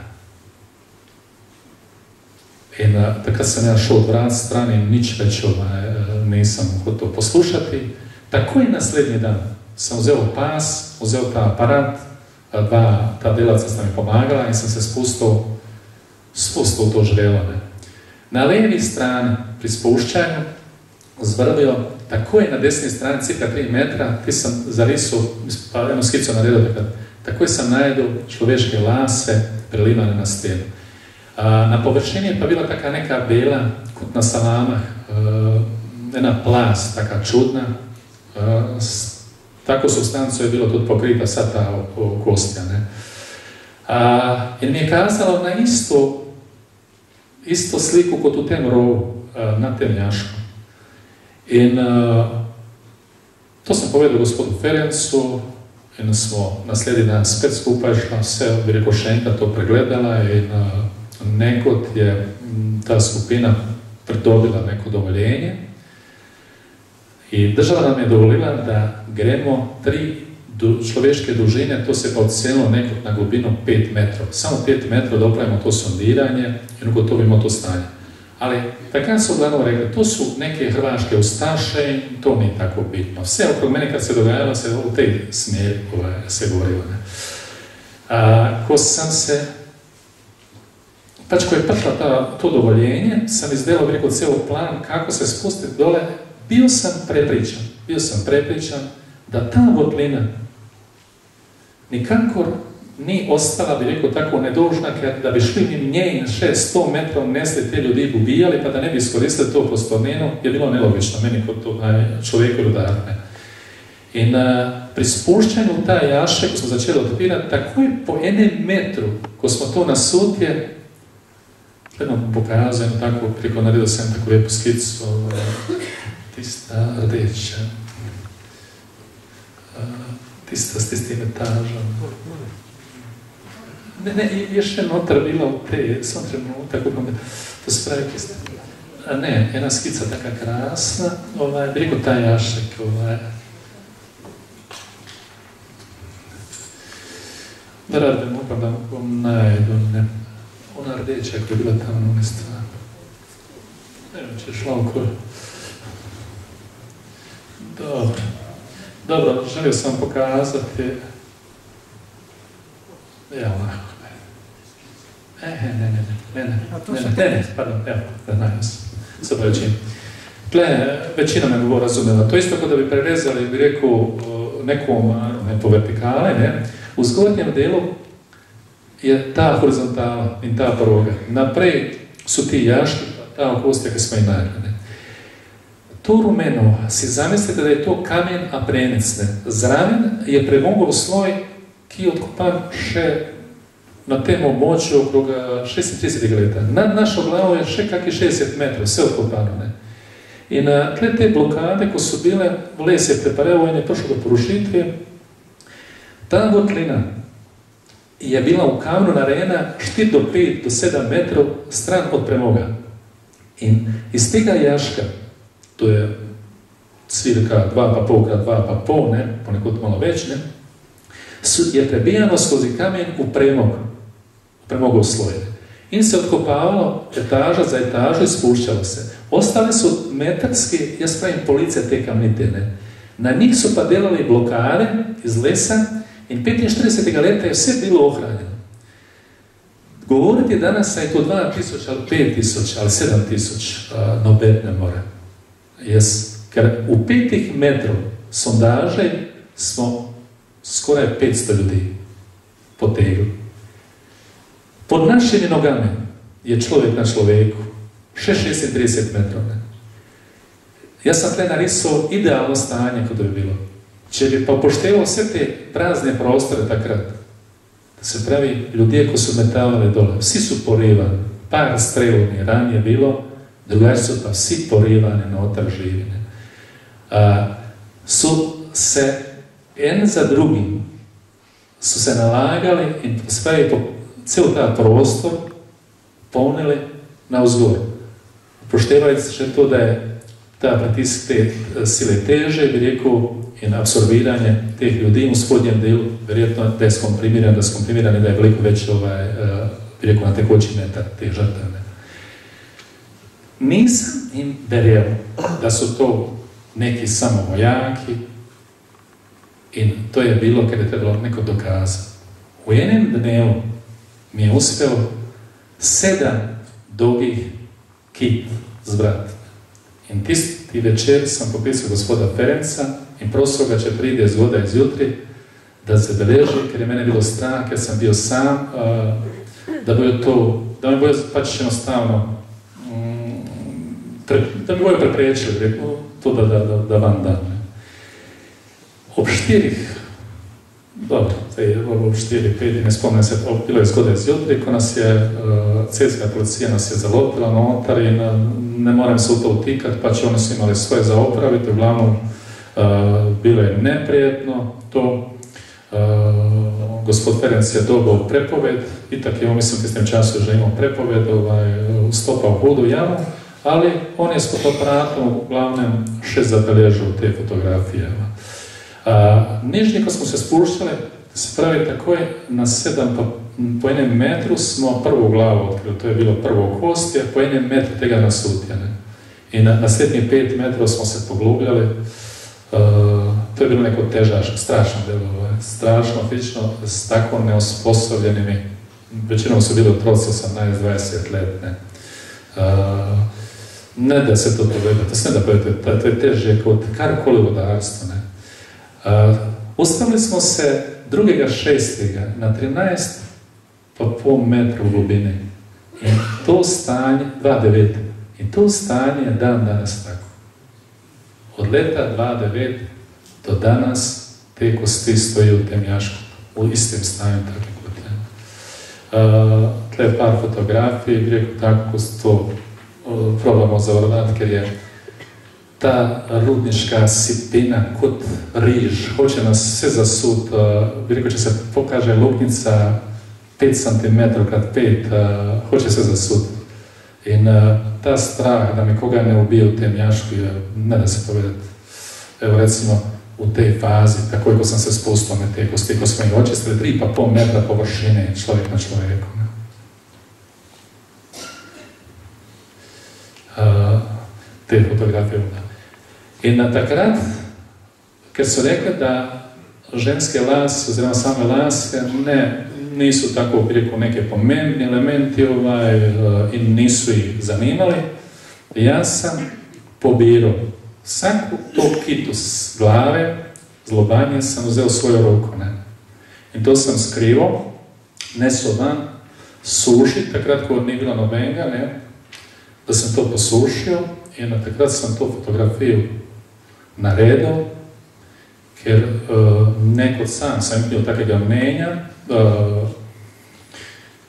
[SPEAKER 2] In takrat sem ja šel od vrat stran in nič več nisem hotel poslušati. Takoj naslednji dan sem vzel pas, vzel ta aparat, ta delavca sta mi pomagala in sem se spustil to žrelo. Na levi strani pri spuščanju zvrbil, takoj na desni strani, cirka 3 metra, ti sem zarisal, pa eno skico naredil takrat, takoj sem najdel človeške lase prelivane na stenu. Na površini je pa bila taka neka bela, kot na salamah, jedna plast, taka čudna. Tako substancu je bilo tudi pokrita sata kostja. In mi je kazalo na isto sliku kot u tem rovu, na tem jašku. In to sam povedal gospodu Ferencu, in smo naslednji dan spet skupaj šla, vse bi rekel Šenka to pregledala in nekod je ta skupina pridobila neko dovoljenje i država nam je dovolila da gremo 3 človeške dužine, to se pa ocenilo nekog na glubinu 5 metrov. Samo 5 metrov da opravimo to sondiranje i ugotovimo to stanje. Ali takrat su uglavnom rekli, to su neke hrvaške ustaše i to nije tako bitno. Sve oko mene kad se dogajalo se u tej smjeri se govorilo. Ko sam se, pač ko je pršla to dovoljenje, sam izdelao rekao cijel plan kako se spustiti dole, bio sam prepričan da ta votlina nikako ni ostala, bi rekao, tako nedužna, da bi šli mi njej na 600 metrov nesli te ljudi ubijali, pa da ne bi iskoristili to prostorninu, je bilo nelogično meni kod to čovjeku udarne. In pri spušćanju ta jaše, ko smo začeli otpirati, takoj po 1 metru, ko smo to na sutje, jednom pokazujem tako, preko naredio sam tako lijepu skicu, tista rdeča, tista s tistim etažom. Ne, jeszcze notra bila u te, sam trenutak, to se pravi kista. Ne, jedna skica taka krasna, bi rekao taj jašek, da radim upadam u najdu, ne, ona rdeča koja je bila tamo na ovoj strani. Ne znam, će šla okolo. Dobro, želio sam pokazati, ja ovako. Pardon, evo, da najmo se obraćim. Većina me ovo razumela. To isto kao da bi prerezali, bi rekao, nekom, ne po vertikale, ne, u zgodnjem delu je ta horizontala in ta proga. Naprej su ti jaški, ta okostja, ki smo imeli. To rumeno, si zamislite da je to kamen aprenec. Zraven je premogel sloj, ki je odkopan še na tem območju okrog 36 leta. Nad našo glavo je še kakih 60 metrov, vse odkopano. In tle te blokade, ko so bile, les je prepareval in je prišel do porušitve. Ta votlina je bila v kamnu narejena 4 do 5 do 7 metrov stran od premoga. In iz tega jaška, to je cvirka 2,5 x 2,5, ne, ponekod malo več, ne, je prebijano skozi kamen u premogov sloj. In se odkopavalo etaža za etažu i spušćalo se. Ostale su metarske, jaz pravim, police te kamnitene. Na njih su pa delali blokade iz lesa in 45. leta je sve bilo ohranjeno. Govoriti danas je to 2000, ali 5000, ali 7000 nobet ne mora. Ker u 5 metrov sondaže smo skoro 500 ljudi potegli. Pod našim nogama je čovjek na človeku, 630 metrov. Ja sam tle narisao idealno stanje kada bi bilo. Če bi pa poštevao sve te prazne prostore takrat, da se pravi, ljudje ko su metavali dole, vsi su porivani, par strelni ranije bilo, drugači su pa vsi porivani na otak živine. Su se en za drugim su se nalagali in sve po cel ta prostor polnili na vzgor. Upoštevajući še to, da je ta pritisk te sile teže, bi rekel, in absorbiranje teh ljudi v spodnjem delu, verjetno da je skomprimiran, da je veliko več, bi rekel, na tekoči metar teh žrtev. Nisam im verjel, da su to neki samo vojaki in to je bilo kada je trebalo neko dokazati. U jednom dnevu mi je uspeo 7 dolgih kip zbrati. In tisti večer sam popisao gospoda Ferenca in prosil ga, če pride zgodaj izjutri, da se beleži, ker je mene bilo strah, ker sam bio sam, da bi bojo pač enostavno, da bi bojo preprečili to, da vam dam. Ob 4, dobro, ob 4-5, ne spomnim se, bilo je zgodaj zjutraj, ko nas je, celska policija nas je zalotila notar in ne moram se u to utikati, pa će oni su imali svoje za opraviti, uglavnom bilo je neprijetno to. Gospod Ferenc je dobao prepoved, itak je, mislim, tistim času že imao prepoved, stopao hudu jamu, ali on je s fotoaparatom uglavnom 6 zabeležio te fotografije. Nižnje, ko smo se spuštali, se pravi tako je, na 7 po 1 metru smo prvu glavu otkrili, to je bilo prvo kostje, po 1 metru tega nasutjene. I na sljednjih 5 metrov smo se poglubljali, to je bilo neko težaško, strašno delo, strašno, fizično, s tako neosposobljenimi, većinom su bili u troci 18-20 letne. Ne da se to povedete, sve da povedete, to je teže kod karkoli vodarstvo, ne. Ustavili smo se 2.6. na 13,5 metru glubine. I to stanje, 2.9. I to stanje je dan danas tako. Od leta 2.9 do danas te kosti stoji u tem jašku, u istim stanju takvim kotljama. Tle je par fotografij, rekao tako to probamo zavrnati, ker je ta rudnička sipina kod riž, hoće nas sve zasut, bi rekao će se pokaže luknica 5 cm kad 5, hoće se zasut. I ta strah da mi koga ne ubije u tem jašku, ne da se povedati. Evo recimo u tej fazi, tako ko sam se spustio na te kosti, ko smo ih očistili, 3,5 metra površine človek na človeku. Te fotografije da. In takrat, ker so rekli, da ženske las, oziroma same laske, nisu tako, bi rekel, neke pomembni elementi in nisu ih zanimali, jaz sem pobiral vsaku to kitu s glave, zlobanje sem vzel svojo roko, ne. In to sem skrival, nesel van, sušiti, takrat, ko ni bilo nobenega, ne, da sem to posušil in takrat sem to fotografijo naredil, ker nekod sam sem imel takega mnenja,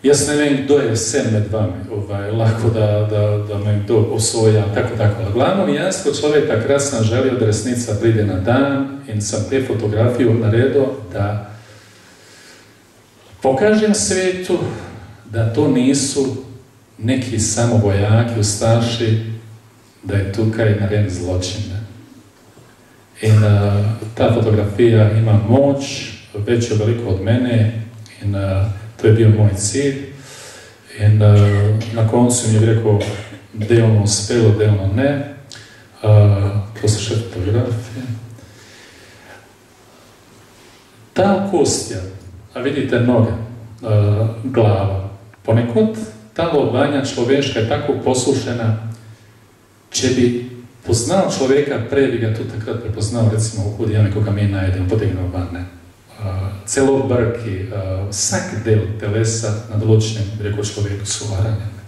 [SPEAKER 2] jaz ne vem, kdo je vse med vami, lahko da me kdo osvoja, tako. Glavno, jaz kot človek takrat sem želel, da resnica pride na dan in sem te fotografijo naredil, da pokažem svetu, da to nisu neki samo vojaki, ustaši, da je tukaj narejen zločin. In ta fotografija ima moč, veću veliko od mene in to je bio moj cilj. In na koncu mi je rekao, delno uspelo, delno ne. To su še fotografije. Ta kostja, a vidite noge, glava, ponekod ta lobanja človeška je tako posušena, če bi poznal človeka, prej bi ga tu takrat prepoznal, recimo v hudi jami, ko ga mi najdemo, potegnemo van, ne. Celo brki, vsak del telesa na določenem, bi rekel, človeku su varanjene.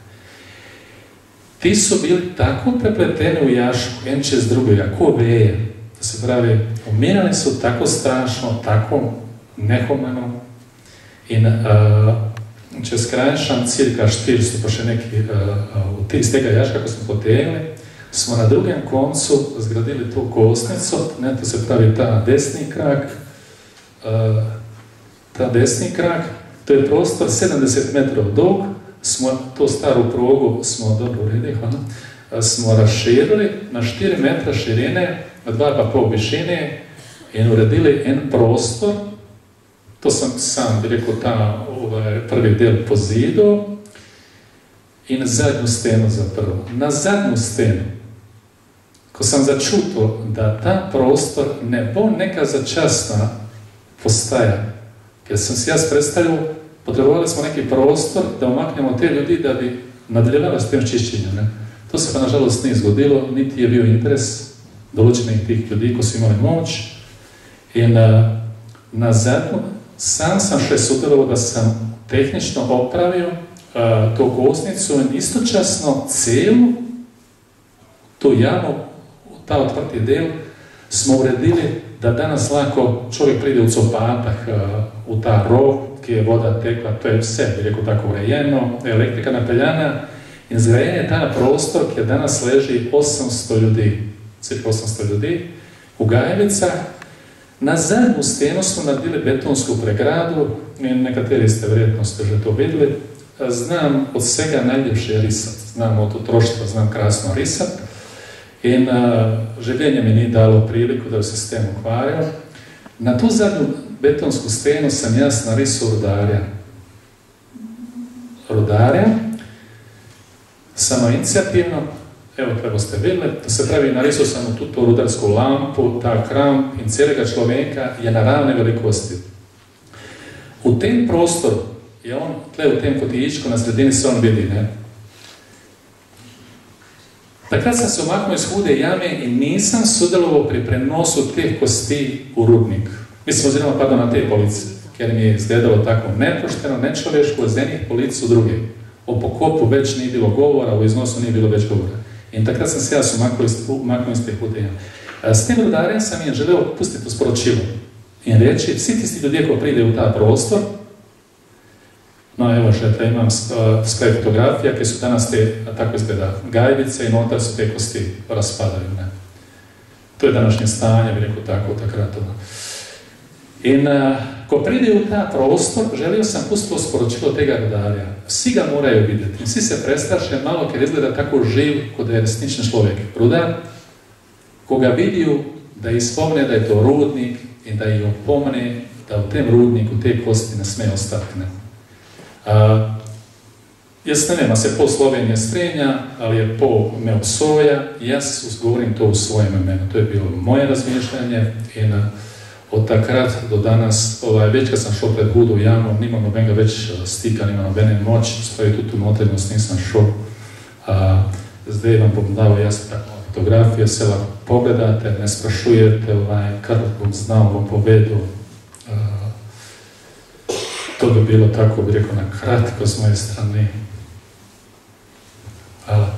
[SPEAKER 2] Ti su bili tako prepleteni u jašku, en čez drugega, ko veje, da se pravi, umirali su tako strašno, tako nehumano in če skrajšam cirka 400, pa še neki iz tega jaška, ko smo potegnili, smo na drugem koncu zgradili tu kostnicu, to se pravi ta desni krak, to je prostor 70 metrov dolg, smo to staru progu, smo dobro uredili, smo razširili na 4 metra širine, 2,5 višine in uredili en prostor, to sam bi rekel ta prvi del po zidu in zadnju stenu zaprl. Na zadnju stenu, ko sam začutil, da ta prostor ne bo neka začasna postaja, ker sem si jaz predstavljal, potrebovali smo neki prostor, da omaknemo te ljudi, da bi nadaljevali s tem čišćenjem. To se pa nažalost nije zgodilo, niti je bio interes določenih tih ljudi, ko su imali moć. In na zadnju, sam še sudjelovao da sam tehnično opravio tu kosnicu, istočasno celu tu jamu, ta otvrti del, smo uredili da danas lako čovjek pride u copatah u ta rov, gdje je voda tekla, to je sve, bi rekao tako, urejeno, elektrika napeljana, i zgrajen je ta prostor gdje danas leži 800 ljudi, cirka 800 ljudi, u Gajevicah. Na zadnju stenu smo nadili betonsku pregradu, nekateri ste vjerojatno že to vidjeli. Znam od svega najljepše risat, znam od otroštva, znam krasno risat. I življenje mi nije dalo priliku da bi se sten ukvario. Na tu zadnju betonsku stenu sam jas narisao rudarja, samoinicijativno. Evo, treba ste vidjeli, to se pravi, narisao sam u tu rudarsku lampu, ta kramp in celega človeka je naravne velikosti. U tem prostoru je on, tle u tem kotičku, na sredini se on vidi, ne? Takrat sam se omaknuo iz hude jame i nisam sudjelovao pri prenosu teh kosti u rudnik. Mislim, oziroma, pardon, na te police, ker mi je izgledalo tako nepošteno, nečloveško, z enih polic u druge. O pokopu već nije bilo govora, o iznosu nije bilo već govora. I takrat sam se jas umaknuo iz te hude jame. S tem rudarjem sam im želeo pustiti sporočilo in reći, svi tisti ljudi koji pride u ta prostor, no evo še, imam skraj fotografija, ki su danas te, tako izgleda, Gajbice i notar su te kosti raspadaju. Ne? To je današnje stanje, bi rekao tako, takrat. In ko pride u ta prostor, želio sam pustiti sporočilo tega rudarja. Svi ga moraju vidjeti. In svi se prestraše malo, ker izgleda tako živ, kot da je resnični človek. Rudar, ko ga vidijo, da izpomne, da je to rudnik in da jih opomne, da v tem rudniku te kosti ne smejo ostati. Ne? Jaz ne vem, a se pol Slovenije strenja, ali je pol me obsoja, jaz govorim to u svojem imenu. To je bilo moje razmišljanje in od takrat do danas, već kad sam šel pred hudu jamu, nimam nobenega več stika, nimam nobene moći, stoji tu notrednost, nisam šel. Zdaj vam bom dao jasno tako fotografije, se lahko pogledate, ne sprašujete, kad bom znao, bom povedal. To bi bilo tako, bi rekao, na kratko s moje strane. Hvala.